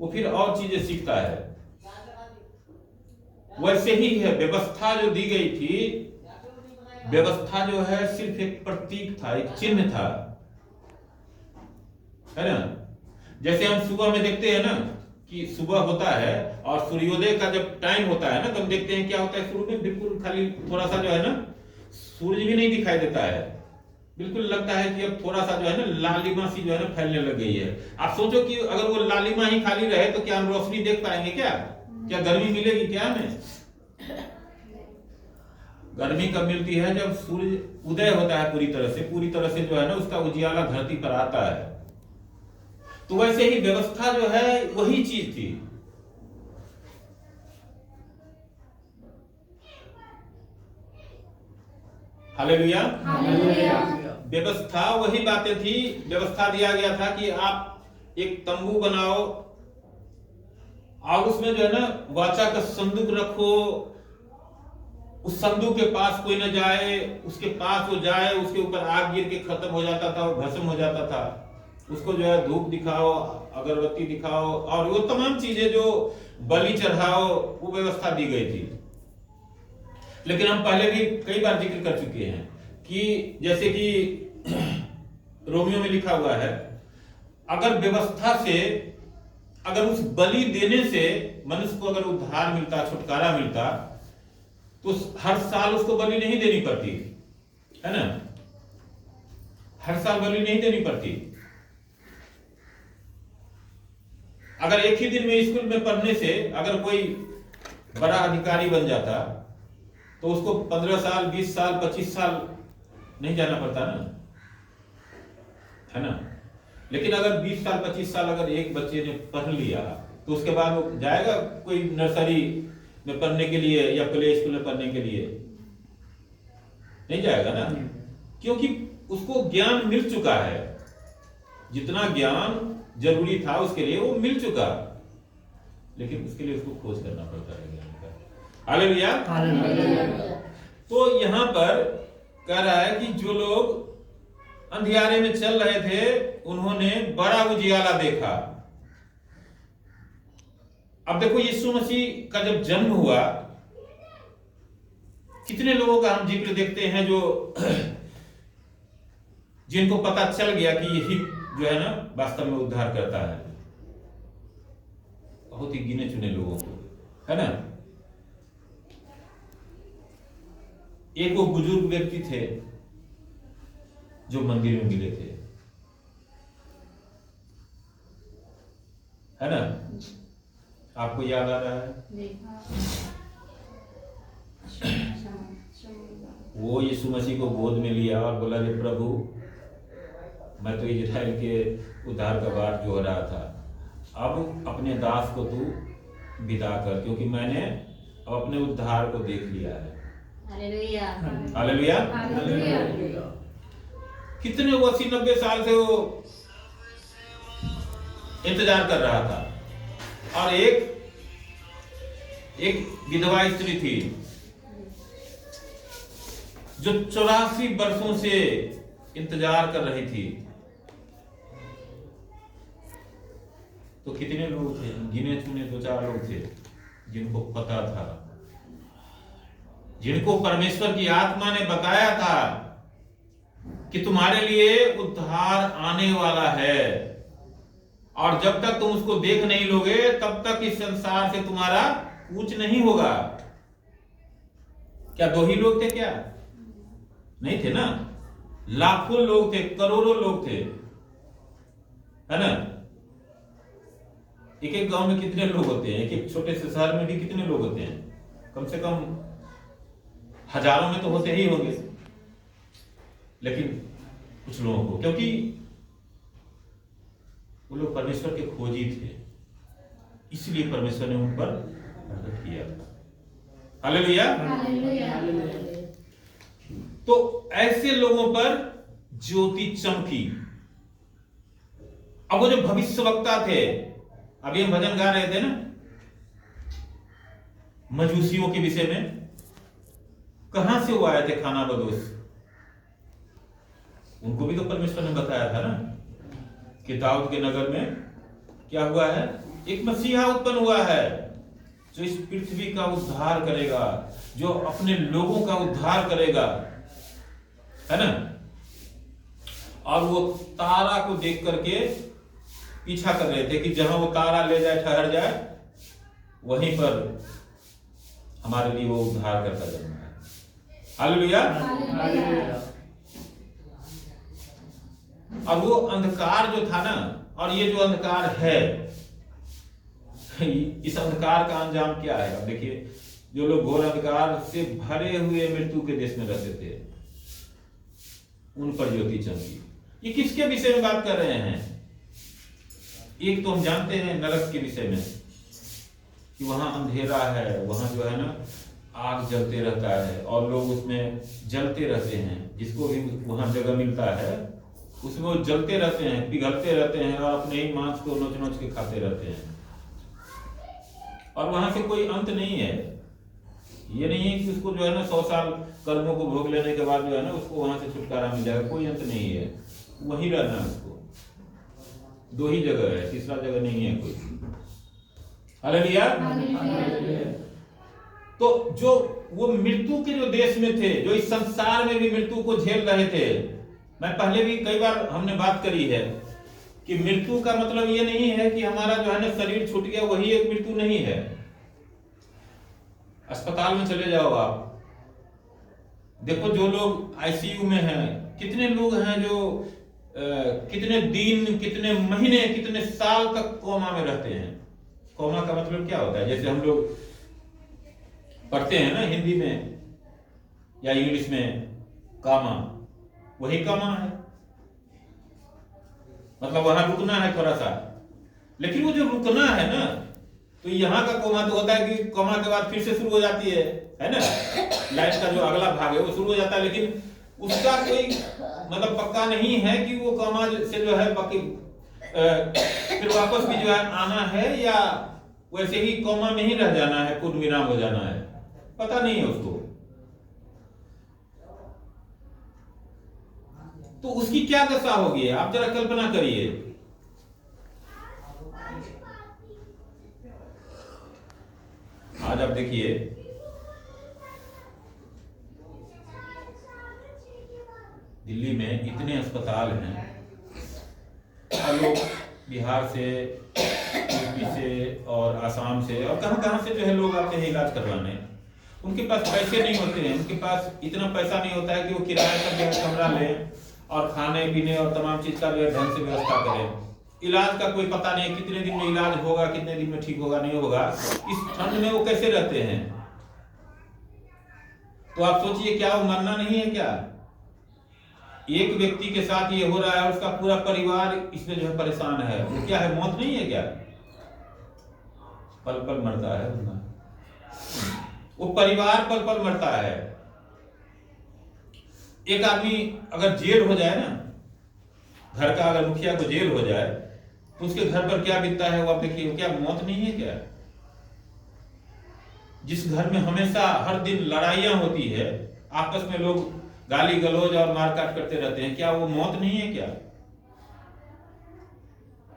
वो फिर और चीजें सीखता है। वैसे ही है, व्यवस्था जो दी गई थी, व्यवस्था जो है सिर्फ एक प्रतीक था, एक चिन्ह था, है ना। जैसे हम सुबह में देखते हैं ना कि सुबह होता है और सूर्योदय का जब टाइम होता है ना, तो हम देखते हैं क्या होता है, शुरू में बिल्कुल खाली थोड़ा सा जो है ना सूरज भी नहीं दिखाई देता है, बिल्कुल लगता है कि अब थोड़ा सा जो है ना लालिमा सी जो है ना फैलने लग गई है। आप सोचो कि अगर वो लालिमा ही खाली रहे तो क्या हम रोशनी देख पाएंगे? क्या गर्मी मिलेगी क्या हमें? गर्मी कब मिलती है? जब सूर्य उदय होता है पूरी तरह से जो है ना उसका उजियाला धरती पर आता है। तो वैसे ही व्यवस्था जो है वही चीज थी। हालेलुया। व्यवस्था वही बातें थी। व्यवस्था दिया गया था कि आप एक तंबू बनाओ और उसमें जो है ना वाचा का संदूक रखो, उस संदूक के पास कोई न जाए, उसके पास वो जाए उसके ऊपर आग गिर के खत्म हो जाता था, वो भस्म हो जाता था। उसको जो है धूप दिखाओ, अगरबत्ती दिखाओ और वो तमाम चीजें जो बलि चढ़ाओ, वो व्यवस्था दी गई थी। लेकिन हम पहले भी कई बार जिक्र कर चुके हैं कि जैसे कि रोमियो में लिखा हुआ है, अगर व्यवस्था से, अगर उस बलि देने से मनुष्य को अगर उद्धार मिलता, छुटकारा मिलता, तो हर साल उसको बलि नहीं देनी पड़ती, है ना। हर साल बलि नहीं देनी पड़ती। अगर एक ही दिन में स्कूल में पढ़ने से अगर कोई बड़ा अधिकारी बन जाता तो उसको 15 साल, 20 साल, 25 साल नहीं जाना पड़ता ना, है ना। लेकिन अगर 20 साल, 25 साल अगर एक बच्चे ने पढ़ लिया तो उसके बाद वो जाएगा कोई नर्सरी में पढ़ने के लिए या प्ले स्कूल में पढ़ने के लिए? नहीं जाएगा ना, क्योंकि उसको ज्ञान मिल चुका है। जितना ज्ञान जरूरी था उसके लिए वो मिल चुका, लेकिन उसके लिए उसको खोज करना पड़ता है ज्ञान का। हालेलुया। तो यहां पर कह रहा है कि जो लोग अंधियारे में चल रहे थे उन्होंने बड़ा उजियाला देखा। अब देखो यीशु मसीह का जब जन्म हुआ, कितने लोगों का हम जिक्र देखते हैं जो जिनको पता चल गया कि यही जो है ना वास्तव में उद्धार करता है। बहुत ही गिने चुने लोगों को, है ना। एक वो बुजुर्ग व्यक्ति थे जो मंदिर में मिले थे, है ना। आपको याद आ रहा है? वो यीशु मसीह को गोद में लिया और बोला, जे प्रभु, मैं तो इजराइल के उद्धार का बाट जो हो रहा था, अब अपने दास को तू विदा कर, क्योंकि मैंने अब अपने उद्धार को देख लिया है। हालेलुया। हालेलुया। कितने 80-90 साल से वो इंतजार कर रहा था। और एक विधवा स्त्री थी जो 84 वर्षों से इंतजार कर रही थी। तो कितने लोग थे? गिने चुने 2-4 लोग थे जिनको पता था, जिनको परमेश्वर की आत्मा ने बताया था कि तुम्हारे लिए उद्धार आने वाला है, और जब तक तुम उसको देख नहीं लोगे तब तक इस संसार से तुम्हारा कूच नहीं होगा। क्या 2 ही लोग थे? क्या नहीं थे ना, लाखों लोग थे, करोड़ों लोग थे, है ना। एक गांव में कितने लोग होते हैं? एक छोटे से शहर में भी कितने लोग होते हैं? कम से कम हजारों में तो होते ही होंगे। लेकिन कुछ लोगों को, क्योंकि वो लोग परमेश्वर के खोजी थे, इसलिए परमेश्वर ने उन पर प्रकट किया। हालेलुया। तो ऐसे लोगों पर ज्योति चमकी। अब वो जो भविष्यवक्ता थे, अभी हम भजन गा रहे थे ना मजूसियों के विषय में, कहां से वो आए थे? खाना बदोश। उनको भी तो परमेश्वर ने बताया था ना कि दाऊद के नगर में क्या हुआ है? एक मसीहा उत्पन्न हुआ है जो इस पृथ्वी का उद्धार करेगा, जो अपने लोगों का उद्धार करेगा, है ना। और वो तारा को देख करके पीछा कर रहे थे कि जहां वो तारा ले जाए, ठहर जाए, वहीं पर हमारे लिए वो उद्धार करता जन्मा है। हालेलुया। अब वो अंधकार जो था ना, और ये जो अंधकार है, इस अंधकार का अंजाम क्या है? अब देखिए, जो लोग घोर अंधकार से भरे हुए मृत्यु के देश में रहते थे, उन पर ज्योति चमकी। ये किसके विषय में बात कर रहे हैं? एक तो हम जानते हैं नरक के विषय में कि वहां अंधेरा है, वहां जो है ना आग जलते रहता है और लोग उसमें जलते रहते हैं। जिसको भी वहां जगह मिलता है उसमें वो जलते रहते हैं, पिघलते रहते हैं और अपने ही मांस को नोच नोच के खाते रहते हैं। और वहां से कोई अंत नहीं है। ये नहीं है कि उसको जो है ना 100 साल कर्मों को भोग लेने के बाद जो है ना उसको वहां से छुटकारा मिल जाएगा। कोई अंत नहीं है, वहीं रहना है उसको। 2 ही जगह है, तीसरा जगह नहीं है कोई। हालेलुया। तो जो वो मृत्यु के जो देश में थे, जो इस संसार में भी मृत्यु को झेल रहे थे, मैं पहले भी कई बार हमने बात करी है कि मृत्यु का मतलब ये नहीं है कि हमारा जो है ना शरीर छूट गया, वही एक मृत्यु नहीं है। अस्पताल में चले जाओ आप, देखो जो लोग आईसीयू में हैं, कितने लोग हैं जो कितने दिन, कितने महीने, कितने साल तक कोमा में रहते हैं। कोमा का मतलब क्या होता है? जैसे हम लोग पढ़ते हैं ना हिंदी में या इंग्लिश में, कामा, वही कामा है, मतलब वहां रुकना है थोड़ा सा। लेकिन वो जो रुकना है ना, तो यहाँ का कोमा तो होता है कि कोमा के बाद फिर से शुरू हो जाती है ना। लाइफ का जो अगला भाग है वो शुरू हो जाता है, लेकिन उसका कोई मतलब पक्का नहीं है कि वो कोमा से जो है बाकी फिर वापस भी जो है आना है या वैसे ही कोमा में ही रह जाना है, पूर्ण विराम हो जाना है, पता नहीं है उसको। तो उसकी क्या दशा होगी आप जरा कल्पना करिए। आज आप देखिए, दिल्ली में इतने अस्पताल हैं और लोग बिहार से, यूपी से और आसाम से और कहां से जो है लोग आते हैं इलाज करवाने। उनके पास पैसे नहीं होते हैं, उनके पास इतना पैसा नहीं होता है कि वो किराए पर जो है कमरा लें और खाने पीने और तमाम चीज का जो है ढंग से व्यवस्था करें। इलाज का कोई पता नहीं, कितने दिन में इलाज होगा, कितने दिन में ठीक होगा, नहीं होगा। इस ठंड में वो कैसे रहते हैं? तो आप सोचिए, क्या वो मरना नहीं है क्या? एक व्यक्ति के साथ ये हो रहा है, उसका पूरा परिवार इसमें जो है परेशान है। वो क्या है, मौत नहीं है क्या? पल पल मरता है वो परिवार, पल पल मरता है। एक आदमी अगर जेल हो जाए ना, घर का अगर मुखिया को जेल हो जाए, तो उसके घर पर क्या बीतता है वो आप देखिए। क्या मौत नहीं है क्या? जिस घर में हमेशा हर दिन लड़ाइयां होती है, आपस में लोग गाली गलौज और मारकाट करते रहते हैं, क्या वो मौत नहीं है क्या?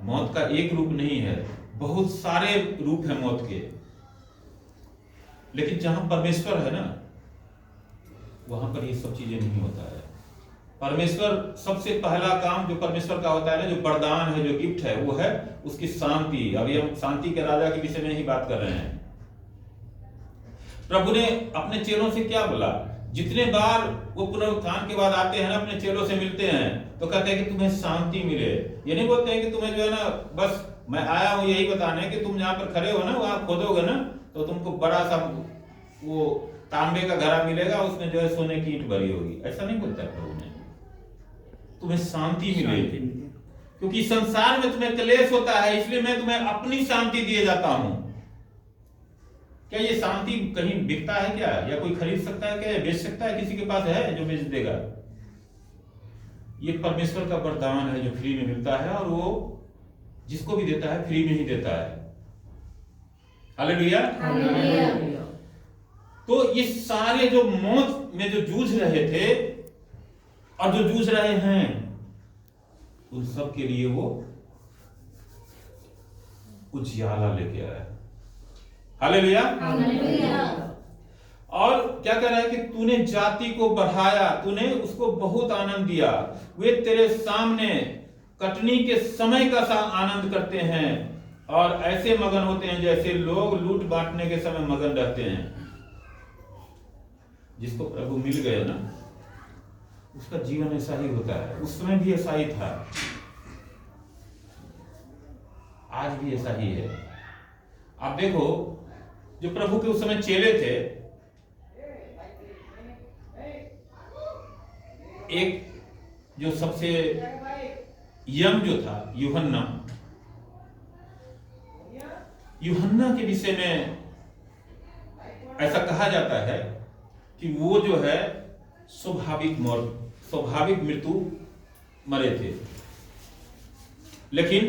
मौत का एक रूप नहीं है, बहुत सारे रूप है मौत के। लेकिन जहां परमेश्वर है ना, वहां पर ये सब चीजें नहीं होता है। परमेश्वर, सबसे पहला काम जो परमेश्वर का होता है ना, जो वरदान है, जो गिफ्ट है, वो है उसकी शांति। अभी हम शांति के राजा के विषय में ही बात कर रहे हैं। प्रभु ने अपने चेलों से क्या बोला? जितने बार वो पुनरुत्थान के बाद आते हैं ना, अपने चेलों से मिलते हैं, तो कहते हैं कि तुम्हें शांति मिले। ये नहीं बोलते हैं कि तुम्हें जो है ना, बस मैं आया हूं यही बताने कि तुम जहां पर खड़े हो ना, वहां खोदोगे ना तो तुमको बड़ा सा वो तांबे का घड़ा मिलेगा, उसमें जो है सोने की ईंट भरी होगी। ऐसा नहीं बोलता है प्रभु ने। तुम्हें शांति मिलेगी, क्योंकि संसार में तुम्हें क्लेश होता है, इसलिए मैं तुम्हें अपनी शांति दिए जाता हूं। क्या ये शांति कहीं बिकता है क्या? या कोई खरीद सकता है क्या? बेच सकता है? किसी के पास है जो बेच देगा? ये परमेश्वर का वरदान है जो फ्री में मिलता है, और वो जिसको भी देता है फ्री में ही देता है। हालेलुया। तो ये सारे जो मौत में जो जूझ रहे थे और जो जूझ रहे हैं, उन सब के लिए वो उजियाला लेके आया। हालेलुया। और क्या कह रहा है कि तूने जाति को बढ़ाया, तूने उसको बहुत आनंद दिया, वे तेरे सामने कटनी के समय का सा आनंद करते हैं और ऐसे मगन होते हैं जैसे लोग लूट बांटने के समय मगन रहते हैं। जिसको प्रभु मिल गए ना, उसका जीवन ऐसा ही होता है। उस समय भी ऐसा ही था, आज भी ऐसा ही है। आप देखो, जो प्रभु के उस समय चेले थे, एक जो सबसे यंग जो था यूहन्ना के विषय में ऐसा कहा जाता है कि वो जो है स्वाभाविक मृत्यु मरे थे, लेकिन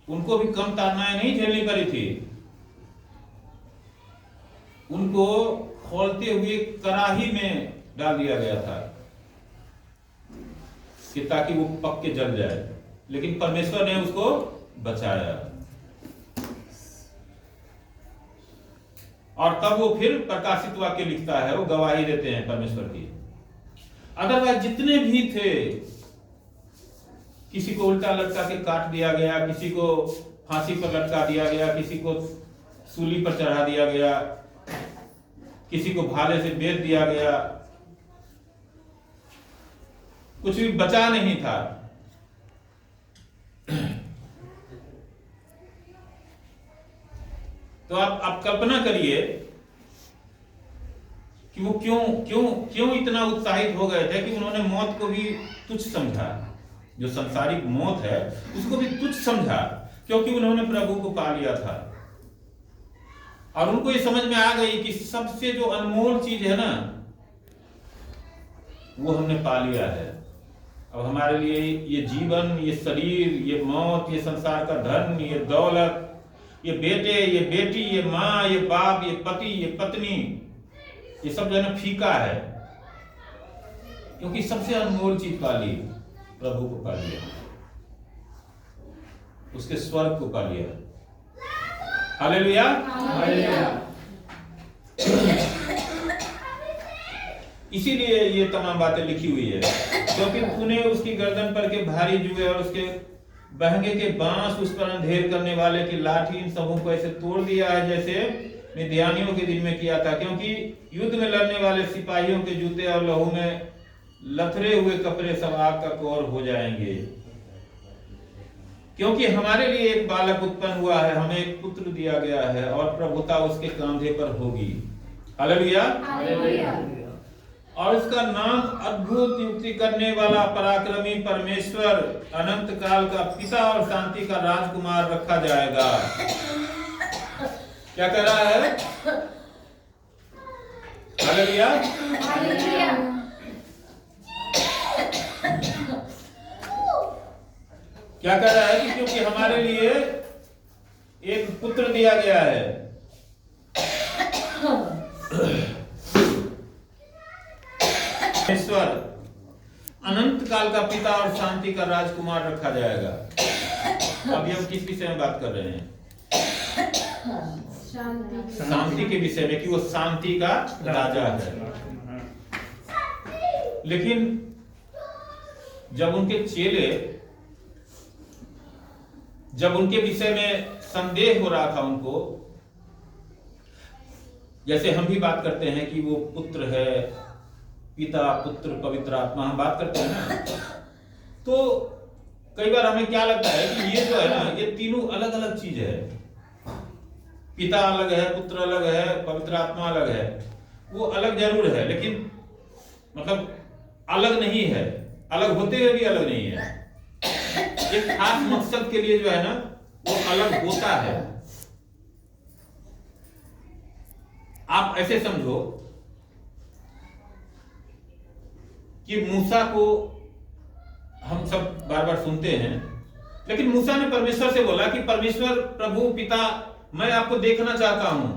उनको भी कम ताड़नाएं नहीं झेलनी पड़ी थी। उनको खौलते हुए कड़ाही में डाल दिया गया था कि ताकि वो पक के जल जाए, लेकिन परमेश्वर ने उसको बचाया। और तब वो फिर प्रकाशित वाक्य लिखता है, वो गवाही देते हैं परमेश्वर की। अदरवाइज जितने भी थे, किसी को उल्टा लटका के काट दिया गया, किसी को फांसी पर लटका दिया गया, किसी को सूली पर चढ़ा दिया गया, किसी को भाले से बेच दिया गया, कुछ भी बचा नहीं था। तो आप कल्पना करिए कि वो क्यों इतना उत्साहित हो गए थे कि उन्होंने मौत को भी तुच्छ समझा। जो संसारिक मौत है उसको भी तुच्छ समझा, क्योंकि उन्होंने प्रभु को पा लिया था। और उनको ये समझ में आ गई कि सबसे जो अनमोल चीज है ना, वो हमने पा लिया है। अब हमारे लिए ये जीवन, ये शरीर, ये मौत, ये संसार का धन, ये दौलत, ये बेटे, ये बेटी, ये माँ, ये बाप, ये पति, ये पत्नी, ये सब जो है ना फीका है, क्योंकि सबसे अनमोल चीज पा ली, प्रभु को पा लिया, उसके स्वर्ग को पा लिया। हालेलुया। इसीलिए ये तमाम बातें लिखी हुई है, क्योंकि तूने उसकी गर्दन पर के भारी जुए और उसके बहंगे के बांस, उस पर अंधेर करने वाले की लाठी, इन सबों को ऐसे तोड़ दिया है जैसे मिद्यानियों के दिन में किया था। क्योंकि युद्ध में लड़ने वाले सिपाहियों के जूते और लहू में लथरे हुए कपड़े सब आग का कौर हो जाएंगे। क्योंकि हमारे लिए एक बालक उत्पन्न हुआ है, हमें एक पुत्र दिया गया है और प्रभुता उसके कंधे पर होगी। हालेलुया। और इसका नाम अद्भुत युक्ति करने वाला, पराक्रमी परमेश्वर, अनंत काल का पिता और शांति का राजकुमार रखा जाएगा। क्या कह रहा है? हालेलुया। क्या कह रहा है कि क्योंकि हमारे लिए एक पुत्र दिया गया है। ईश्वर अनंत काल का पिता और शांति का राजकुमार रखा जाएगा। अभी हम किस विषय में बात कर रहे हैं? शांति के विषय में, कि वो शांति का राजा है। लेकिन जब उनके विषय में संदेह हो रहा था उनको, जैसे हम भी बात करते हैं कि वो पुत्र है, पिता, पुत्र, पवित्र आत्मा, हम बात करते हैं ना, तो कई बार हमें क्या लगता है कि ये जो है ना, ये तीनों अलग अलग चीज है। पिता अलग है, पुत्र अलग है, पवित्र आत्मा अलग है। वो अलग जरूर है, लेकिन मतलब अलग नहीं है, अलग होते हुए भी अलग नहीं है। एक खास मकसद के लिए जो है ना, वो अलग होता है। आप ऐसे समझो कि मूसा को हम सब बार बार सुनते हैं, लेकिन मूसा ने परमेश्वर से बोला कि परमेश्वर, प्रभु, पिता, मैं आपको देखना चाहता हूं।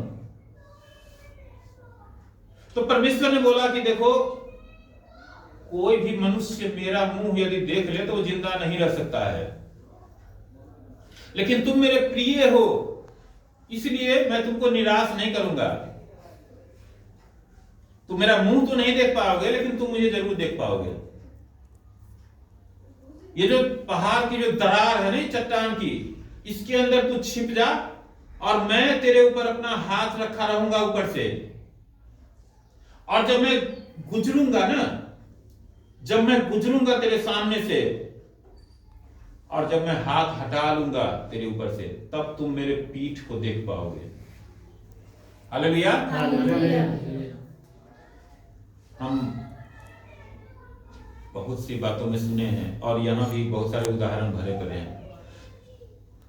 तो परमेश्वर ने बोला कि देखो, कोई भी मनुष्य मेरा मुंह यदि देख ले तो वो जिंदा नहीं रह सकता है, लेकिन तुम मेरे प्रिय हो, इसलिए मैं तुमको निराश नहीं करूंगा। तुम मेरा मुंह तो नहीं देख पाओगे, लेकिन तुम मुझे जरूर देख पाओगे। ये जो पहाड़ की जो दरार है ना, चट्टान की, इसके अंदर तू छिप जा और मैं तेरे ऊपर अपना हाथ रखा रहूंगा ऊपर से। और जब मैं गुजरूंगा ना, जब मैं गुजरूंगा तेरे सामने से, और जब मैं हाथ हटा लूंगा तेरे ऊपर से, तब तुम मेरे पीठ को देख पाओगे। हालेलुया। हम बहुत सी बातों में सुने हैं और यहाँ भी बहुत सारे उदाहरण भरे पड़े हैं।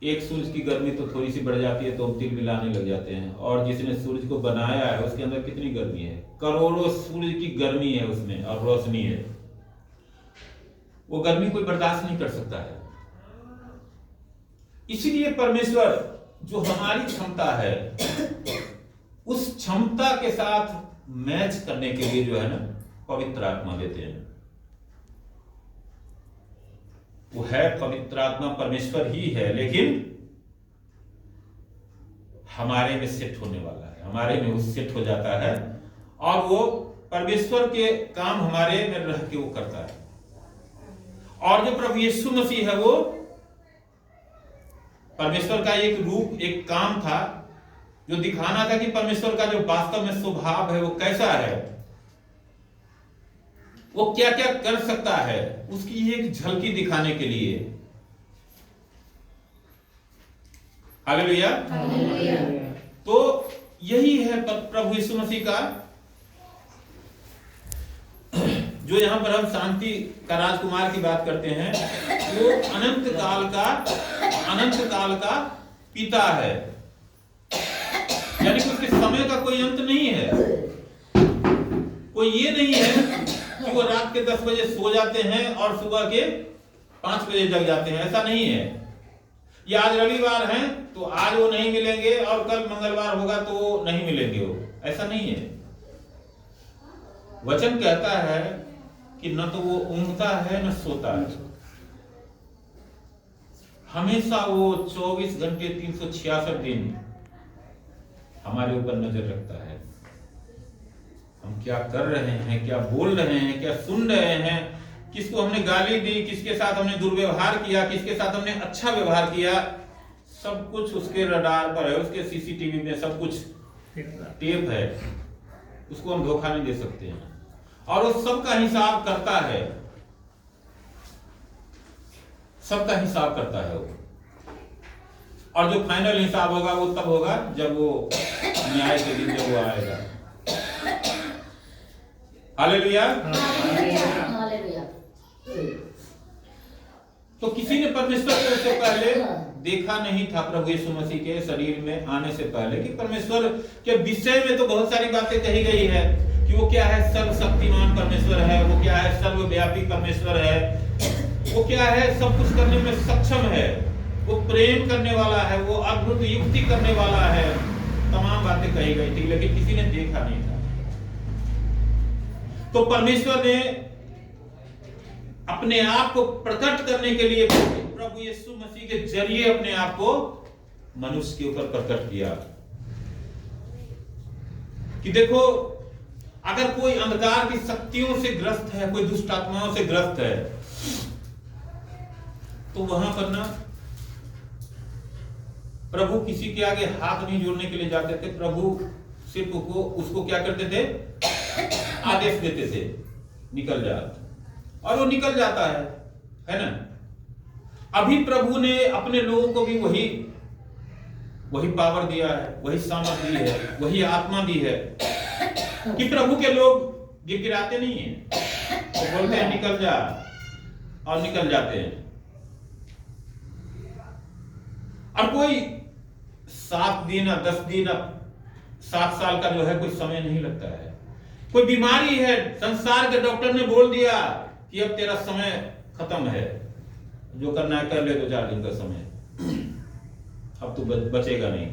एक सूरज की गर्मी तो थोड़ी सी बढ़ जाती है तो हम तिल मिलाने लग जाते हैं, और जिसने सूरज को बनाया है उसके अंदर कितनी गर्मी है, करोड़ों सूरज की गर्मी है उसमें और रोशनी है। वो गर्मी कोई बर्दाश्त नहीं कर सकता है। इसलिए परमेश्वर जो हमारी क्षमता है, उस क्षमता के साथ मैच करने के लिए जो है ना, पवित्र आत्मा देते हैं। वो है पवित्र आत्मा, परमेश्वर ही है, लेकिन हमारे में सेट होने वाला है, हमारे में वो सेट हो जाता है और वो परमेश्वर के काम हमारे में रह के वो करता है। और जो प्रभु यीशु मसीह है, वो परमेश्वर का एक रूप, एक काम था जो दिखाना था कि परमेश्वर का जो वास्तव में स्वभाव है वो कैसा है, वो क्या क्या कर सकता है, उसकी एक झलकी दिखाने के लिए। हालेलुया। तो यही है प्रभु यीशु मसीह का, जो यहां पर हम शांति का राजकुमार की बात करते हैं, वो अनंत काल का पिता है। यानी कि उसके समय का कोई अंत नहीं है। कोई ये नहीं है कि वो रात के 10 बजे सो जाते हैं और सुबह के 5 बजे जग जाते हैं, ऐसा नहीं है। ये आज रविवार है तो आज वो नहीं मिलेंगे और कल मंगलवार होगा तो वो नहीं मिलेंगे, वो ऐसा नहीं है। वचन कहता है कि न तो वो ऊँघता है न सोता है, हमेशा वो 24 घंटे 366 दिन हमारे ऊपर नजर रखता है। हम क्या कर रहे हैं, क्या बोल रहे हैं, क्या सुन रहे हैं, किसको हमने गाली दी, किसके साथ हमने दुर्व्यवहार किया, किसके साथ हमने अच्छा व्यवहार किया, सब कुछ उसके रडार पर है, उसके सीसीटीवी में सब कुछ टेप है। उसको हम धोखा नहीं दे सकते हैं और वो सबका हिसाब करता है, सबका हिसाब करता है वो। और जो फाइनल हिसाब होगा वो तब होगा जब वो न्याय के दिन जब वो आएगा। हालेलुया। तो किसी ने परमेश्वर को उससे पहले देखा नहीं था, प्रभु यीशु मसीह के शरीर में आने से पहले, कि परमेश्वर के विषय में तो बहुत सारी बातें कही गई है कि वो क्या है, सर्वशक्तिमान परमेश्वर है, वो क्या है, सर्वव्यापी परमेश्वर है, वो क्या है, सब कुछ करने में सक्षम है, वो प्रेम करने वाला है, वो अद्भुत युक्ति करने वाला है। तमाम बातें कही गई थी, लेकिन किसी ने देखा नहीं था। तो परमेश्वर ने अपने आप को प्रकट करने के लिए प्रभु यीशु मसीह के जरिए अपने आप को मनुष्य के ऊपर प्रकट किया कि देखो, अगर कोई अंधकार की शक्तियों से ग्रस्त है, कोई दुष्ट आत्माओं से ग्रस्त है, तो वहां पर ना प्रभु किसी के आगे हाथ नहीं जोड़ने के लिए जाते थे। प्रभु सिर्फ उसको क्या करते थे, आदेश देते थे, निकल जा, और वो निकल जाता है ना। अभी प्रभु ने अपने लोगों को भी वही पावर दिया है, वही सामर्थ दी है, वही आत्मा दी है कि प्रभु के लोग गिड़गिड़ाते नहीं है, वो बोलते हैं निकल जा, और निकल जाते हैं। और कोई 7 दिन 10 दिन 7 साल का जो है कोई समय नहीं लगता है। कोई बीमारी है, संसार के डॉक्टर ने बोल दिया कि अब तेरा समय खत्म है, जो करना है कर ले, 2-4 दिन का समय, अब तू बचेगा नहीं।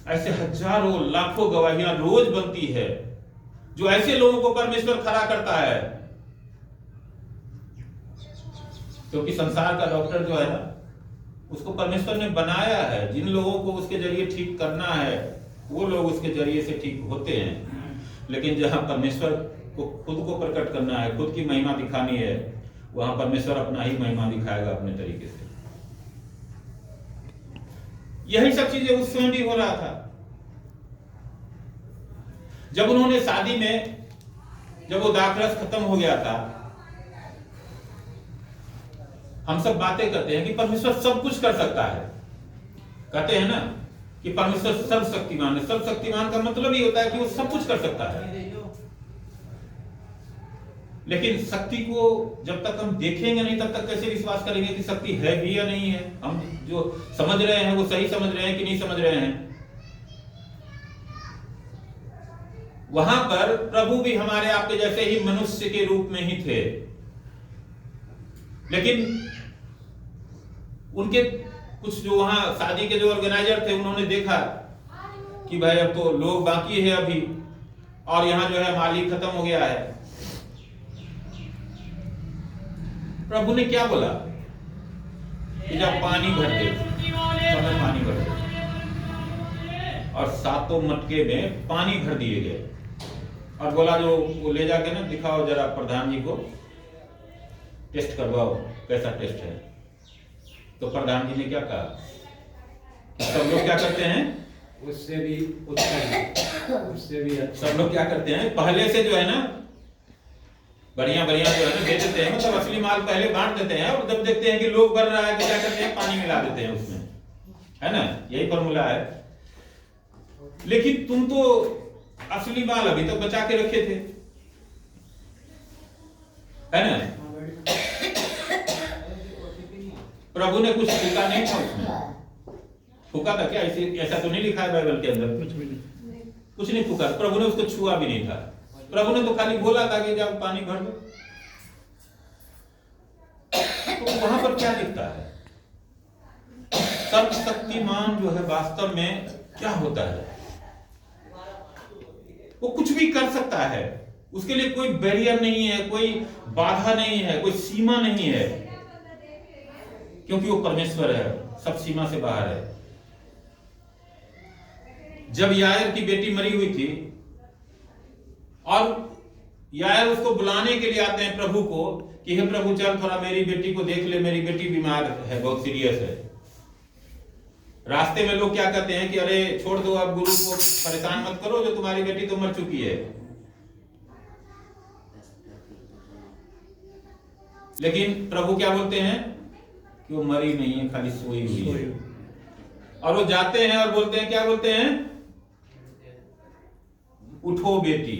ऐसे हजारों लाखों गवाहियां रोज बनती है जो ऐसे लोगों को परमेश्वर खड़ा करता है, क्योंकि संसार का डॉक्टर जो है ना, उसको परमेश्वर ने बनाया है। जिन लोगों को उसके जरिए ठीक करना है वो लोग उसके जरिए से ठीक होते हैं, लेकिन जहां परमेश्वर को खुद को प्रकट करना है, खुद की महिमा दिखानी है, वहां परमेश्वर अपना ही महिमा दिखाएगा अपने तरीके से। यही सब चीजें उस समय भी हो रहा था। जब उन्होंने शादी में, जब वो दाखरस खत्म हो गया था, हम सब बातें करते हैं कि परमेश्वर सब कुछ कर सकता है। कहते हैं ना कि परमेश्वर सर्वशक्तिमान है। सर्वशक्तिमान का मतलब ही होता है कि वो सब कुछ कर सकता है। लेकिन शक्ति को जब तक हम देखेंगे नहीं तब तक कैसे विश्वास करेंगे कि शक्ति है भी या नहीं है। हम जो समझ रहे हैं वो सही समझ रहे हैं कि नहीं समझ रहे हैं। वहां पर प्रभु भी हमारे आपके जैसे ही मनुष्य के रूप में ही थे, लेकिन उनके कुछ जो वहां शादी के जो ऑर्गेनाइजर थे उन्होंने देखा कि भाई अब तो लोग बाकी है अभी, और यहां जो है मालिक खत्म हो गया है। प्रभु ने क्या बोला कि जब पानी भर दे, पानी भर दे, और 7 मटके में पानी भर दिए गए, और बोला जो वो ले जाके ना दिखाओ जरा प्रधान जी को, टेस्ट करवाओ कैसा टेस्ट है। तो प्रधान जी ने क्या कहा, सब लोग क्या करते हैं, उससे भी उससे भी सब लोग क्या करते हैं, पहले से जो है ना बढ़िया जो है ना दे देते हैं, मतलब असली माल पहले बांट देते हैं, और जब देखते हैं कि लोग बढ़ रहा है तो क्या करते हैं, पानी मिला देते हैं उसमें, है ना, यही फॉर्मूला है। लेकिन तुम तो असली माल अभी तक बचा के रखे थे, है ना। प्रभु ने कुछ फूका नहीं था उसमें, फूका था क्या, ऐसा तो नहीं लिखा है बाइबल के अंदर, कुछ नहीं फूका। प्रभु ने उसको छुआ भी नहीं था। प्रभु ने तो खाली बोला था कि जब पानी भर दो। तो वहां पर क्या दिखता है, सर्वशक्तिमान जो है वास्तव में क्या होता है, वो कुछ भी कर सकता है। उसके लिए कोई बैरियर नहीं है, कोई बाधा नहीं है, कोई सीमा नहीं है, क्योंकि वो परमेश्वर है, सब सीमा से बाहर है। जब यायर की बेटी मरी हुई थी और यायर उसको बुलाने के लिए आते हैं प्रभु को कि हे प्रभु चल थोड़ा मेरी बेटी को देख ले, मेरी बेटी बीमार है, बहुत सीरियस है। रास्ते में लोग क्या कहते हैं कि अरे छोड़ दो, अब गुरु को परेशान मत करो, जो तुम्हारी बेटी तो मर चुकी है। लेकिन प्रभु क्या बोलते हैं कि वो मरी नहीं है, खाली सोई हुई है। और वो जाते हैं और बोलते हैं, क्या बोलते हैं, उठो बेटी।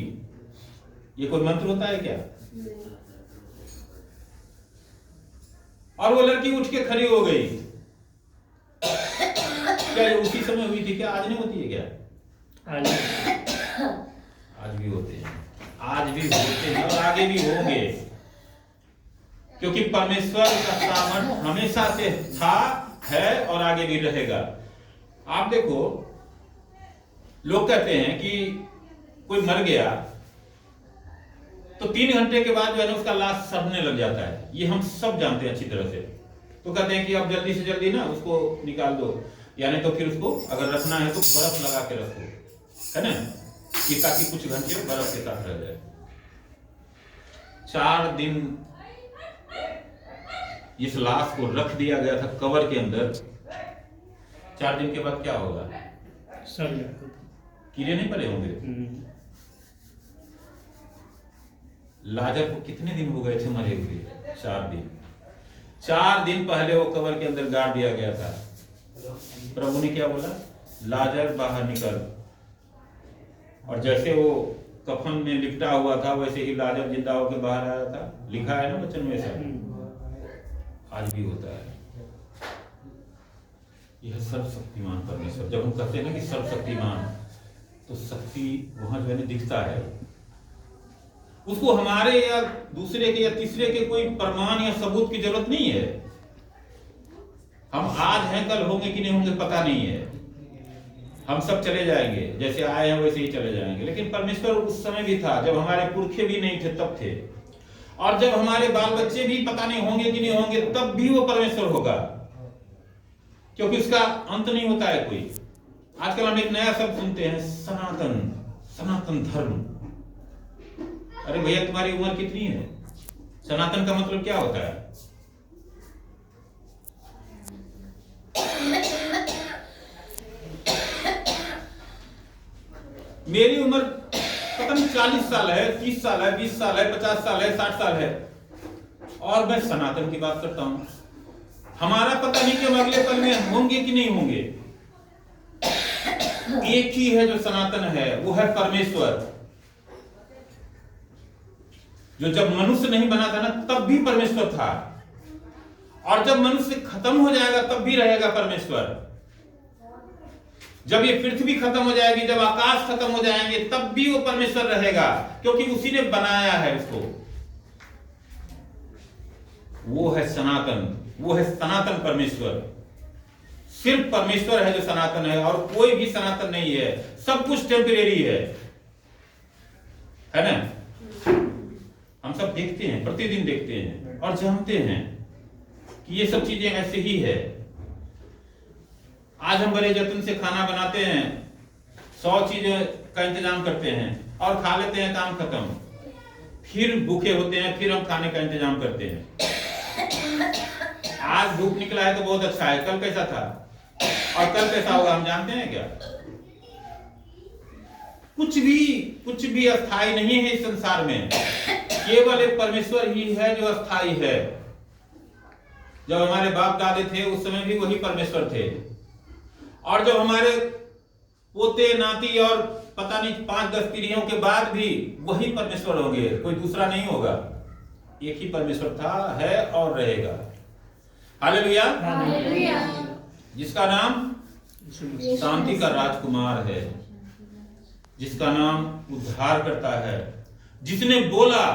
ये कोई मंत्र होता है क्या? और वो लड़की उठ के खड़ी हो गई। क्या ये उसी समय हुई थी क्या? आज नहीं होती है क्या? आज भी होते हैं, आज भी होते हैं और आगे भी होंगे, क्योंकि परमेश्वर का सामर्थ्य हमेशा से था, है और आगे भी रहेगा। आप देखो, लोग कहते हैं कि कोई मर गया तो 3 घंटे के बाद जो है ना उसका लाश सड़ने लग जाता है। ये हम सब जानते हैं अच्छी तरह से। तो कहते हैं कि अब जल्दी से जल्दी ना उसको निकाल दो, यानी तो फिर उसको अगर रखना है तो बर्फ लगा के रखो, है ना, कि ताकि कुछ घंटे बर्फ के साथ रह जाए। 4 दिन इस लाश को रख दिया गया था कवर के अंदर। 4 दिन के बाद क्या होगा? सड़ जाता, कीड़े नहीं पड़े होंगे। लाजर को कितने दिन हो गए थे मरे हुए? 4 दिन। 4 दिन पहले वो कवर के अंदर गाड़ दिया गया था। प्रभु ने क्या बोला? लाजर बाहर निकल। और जैसे वो कफन में लिपटा हुआ था वैसे ही लाजर जिंदा होकर बाहर आया था। लिखा है ना वचन में ऐसा। आज भी होता है। यह सर्वशक्तिमान परमेश्वर। जब हम कहते हैं ना कि सर्वशक्तिमान, तो शक्ति वहां जो है दिखता है। उसको हमारे या दूसरे के या तीसरे के कोई प्रमाण या सबूत की जरूरत नहीं है। हम आज हैं, कल होंगे कि नहीं होंगे पता नहीं है। हम सब चले जाएंगे, जैसे आए हैं वैसे ही चले जाएंगे। लेकिन परमेश्वर उस समय भी था जब हमारे पुरखे भी नहीं थे, तब थे। और जब हमारे बाल बच्चे भी पता नहीं होंगे कि नहीं होंगे, तब भी वो परमेश्वर होगा। क्योंकि उसका अंत नहीं होता है कोई। आजकल हम एक नया शब्द सुनते हैं, सनातन, सनातन धर्म। अरे भैया तुम्हारी उम्र कितनी है? सनातन का मतलब क्या होता है? मेरी उम्र पता नहीं 40 साल है, 30 साल है, 20 साल है, 50 साल है, 60 साल है, और मैं सनातन की बात करता हूं। हमारा पता नहीं कि हम अगले पल में होंगे कि नहीं होंगे। एक ही है जो सनातन है, वो है परमेश्वर। जो जब मनुष्य नहीं बना था ना, तब भी परमेश्वर था, और जब मनुष्य खत्म हो जाएगा तब भी रहेगा परमेश्वर। जब ये पृथ्वी खत्म हो जाएगी, जब आकाश खत्म हो जाएंगे, तब भी वो परमेश्वर रहेगा, क्योंकि उसी ने बनाया है उसको। वो है सनातन, वो है सनातन परमेश्वर। सिर्फ परमेश्वर है जो सनातन है, और कोई भी सनातन नहीं है। सब कुछ टेम्परेरी है ना? हम सब देखते हैं, प्रतिदिन देखते हैं और जानते हैं कि ये सब चीजें ऐसे ही है। आज हम बड़े जतन से खाना बनाते हैं, 100 चीजें का इंतजाम करते हैं और खा लेते हैं, काम खत्म। फिर भूखे होते हैं, फिर हम खाने का इंतजाम करते हैं। आज धूप निकला है तो बहुत अच्छा है, कल कैसा था और कल कैसा होगा हम जानते हैं क्या? कुछ भी अस्थाई नहीं है इस संसार में। केवल एक परमेश्वर ही है जो अस्थाई है। जब हमारे बाप दादे थे उस समय भी वही परमेश्वर थे, और जब हमारे पोते नाती और पता नहीं 5-10 पीढ़ियों के बाद भी वही परमेश्वर होंगे, कोई दूसरा नहीं होगा। एक ही परमेश्वर था, है और रहेगा। हालेलुया। जिसका नाम शांति का राजकुमार है, जिसका नाम उद्धार करता है, जिसने बोला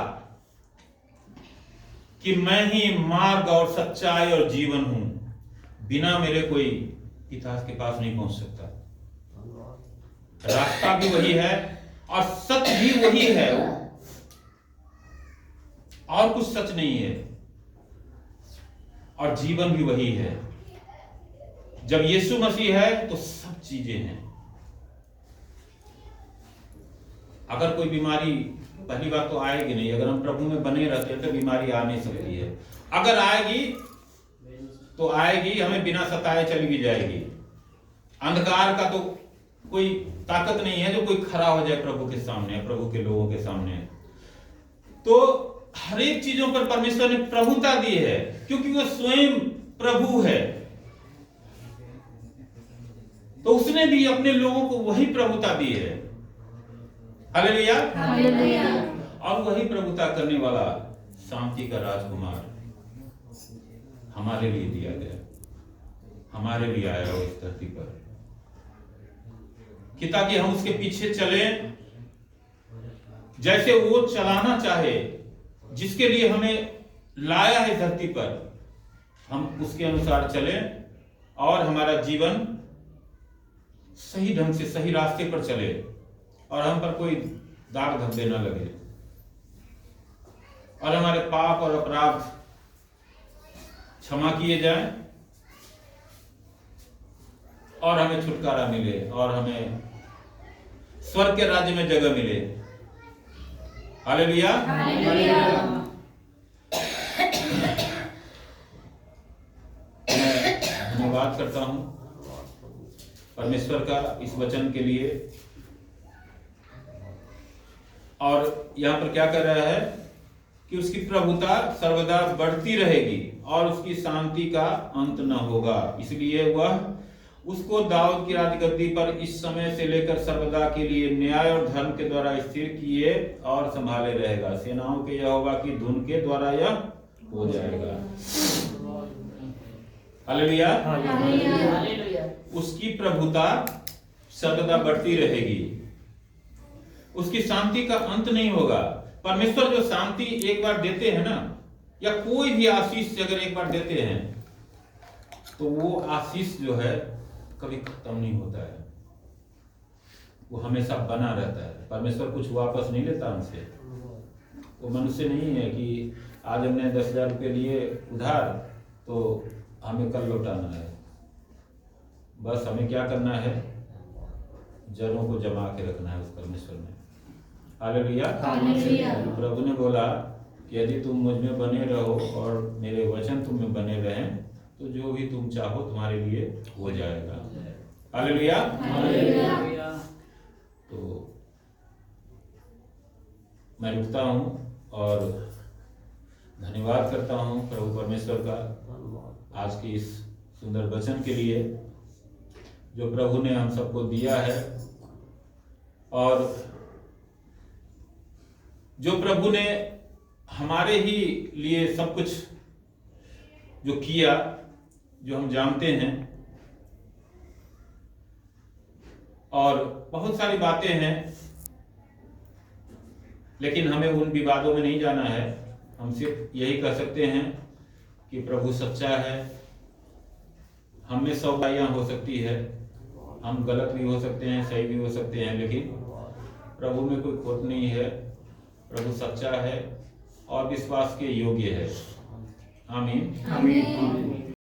कि मैं ही मार्ग और सच्चाई और जीवन हूं, बिना मेरे कोई पिता के पास नहीं पहुंच सकता। रास्ता भी वही है और सच भी वही है, और कुछ सच नहीं है, और जीवन भी वही है। जब यीशु मसीह है तो सब चीजें हैं। अगर कोई बीमारी, पहली बात तो आएगी नहीं। अगर हम प्रभु में बने रहते हैं तो बीमारी आ नहीं सकती है। अगर आएगी तो आएगी, हमें बिना सताए चली भी जाएगी। अंधकार का तो कोई ताकत नहीं है जो कोई खड़ा हो जाए प्रभु के सामने, प्रभु के लोगों के सामने। तो हर एक चीजों पर परमेश्वर ने प्रभुता दी है, क्योंकि वो स्वयं प्रभु है। तो उसने भी अपने लोगों को वही प्रभुता दी है। हालेलुया। और वही प्रभुता करने वाला शांति का राजकुमार हमारे लिए दिया गया, हमारे लिए आया वो इस धरती पर, कि ताकि हम उसके पीछे चलें, जैसे वो चलाना चाहे, जिसके लिए हमें लाया है धरती पर, हम उसके अनुसार चलें और हमारा जीवन सही ढंग से सही रास्ते पर चले, और हम पर कोई दाग धब्बे न लगे, और हमारे पाप और अपराध क्षमा किए जाएं, और हमें छुटकारा मिले, और हमें स्वर्ग के राज्य में जगह मिले। हालेलुया। मैं धन्यवाद करता हूं परमेश्वर का इस वचन के लिए। और यहां पर क्या कर रहा है कि उसकी प्रभुता सर्वदा बढ़ती रहेगी और उसकी शांति का अंत न होगा। इसलिए वह उसको दाऊद की राजगद्दी पर इस समय से लेकर सर्वदा के लिए न्याय और धर्म के द्वारा स्थिर किए और संभाले रहेगा। सेनाओं के यहोवा की धुन के द्वारा यह हो जाएगा। हालेलुया। उसकी प्रभुता सर्वदा बढ़ती रहेगी, उसकी शांति का अंत नहीं होगा। परमेश्वर जो शांति एक बार देते हैं ना, या कोई भी आशीष अगर एक बार देते हैं, तो वो आशीष जो है कभी खत्म नहीं होता है, वो हमेशा बना रहता है। परमेश्वर कुछ वापस नहीं लेता हमसे। वो मनुष्य नहीं है कि आज हमने 10,000 रुपये लिए उधार तो हमें कल लौटाना है। बस हमें क्या करना है, जड़ों को जमा के रखना है उस परमेश्वर में। हालेलुया। हालेलुया। प्रभु ने बोला कि यदि तुम मुझ में बने रहो और मेरे वचन तुम में बने रहें तो जो भी तुम चाहो तुम्हारे लिए हो जाएगा। हालेलुया। हालेलुया। तो मैं रुकता हूँ और धन्यवाद करता हूँ प्रभु परमेश्वर का आज की इस सुंदर वचन के लिए जो प्रभु ने हम सबको दिया है, और जो प्रभु ने हमारे ही लिए सब कुछ जो किया, जो हम जानते हैं। और बहुत सारी बातें हैं, लेकिन हमें उन विवादों में नहीं जाना है। हम सिर्फ यही कह सकते हैं कि प्रभु सच्चा है। हम में 100 बुराइयां हो सकती है, हम गलत भी हो सकते हैं, सही भी हो सकते हैं, लेकिन प्रभु में कोई खोट नहीं है। प्रभु सच्चा है और विश्वास के योग्य है। आमीन। आमीन।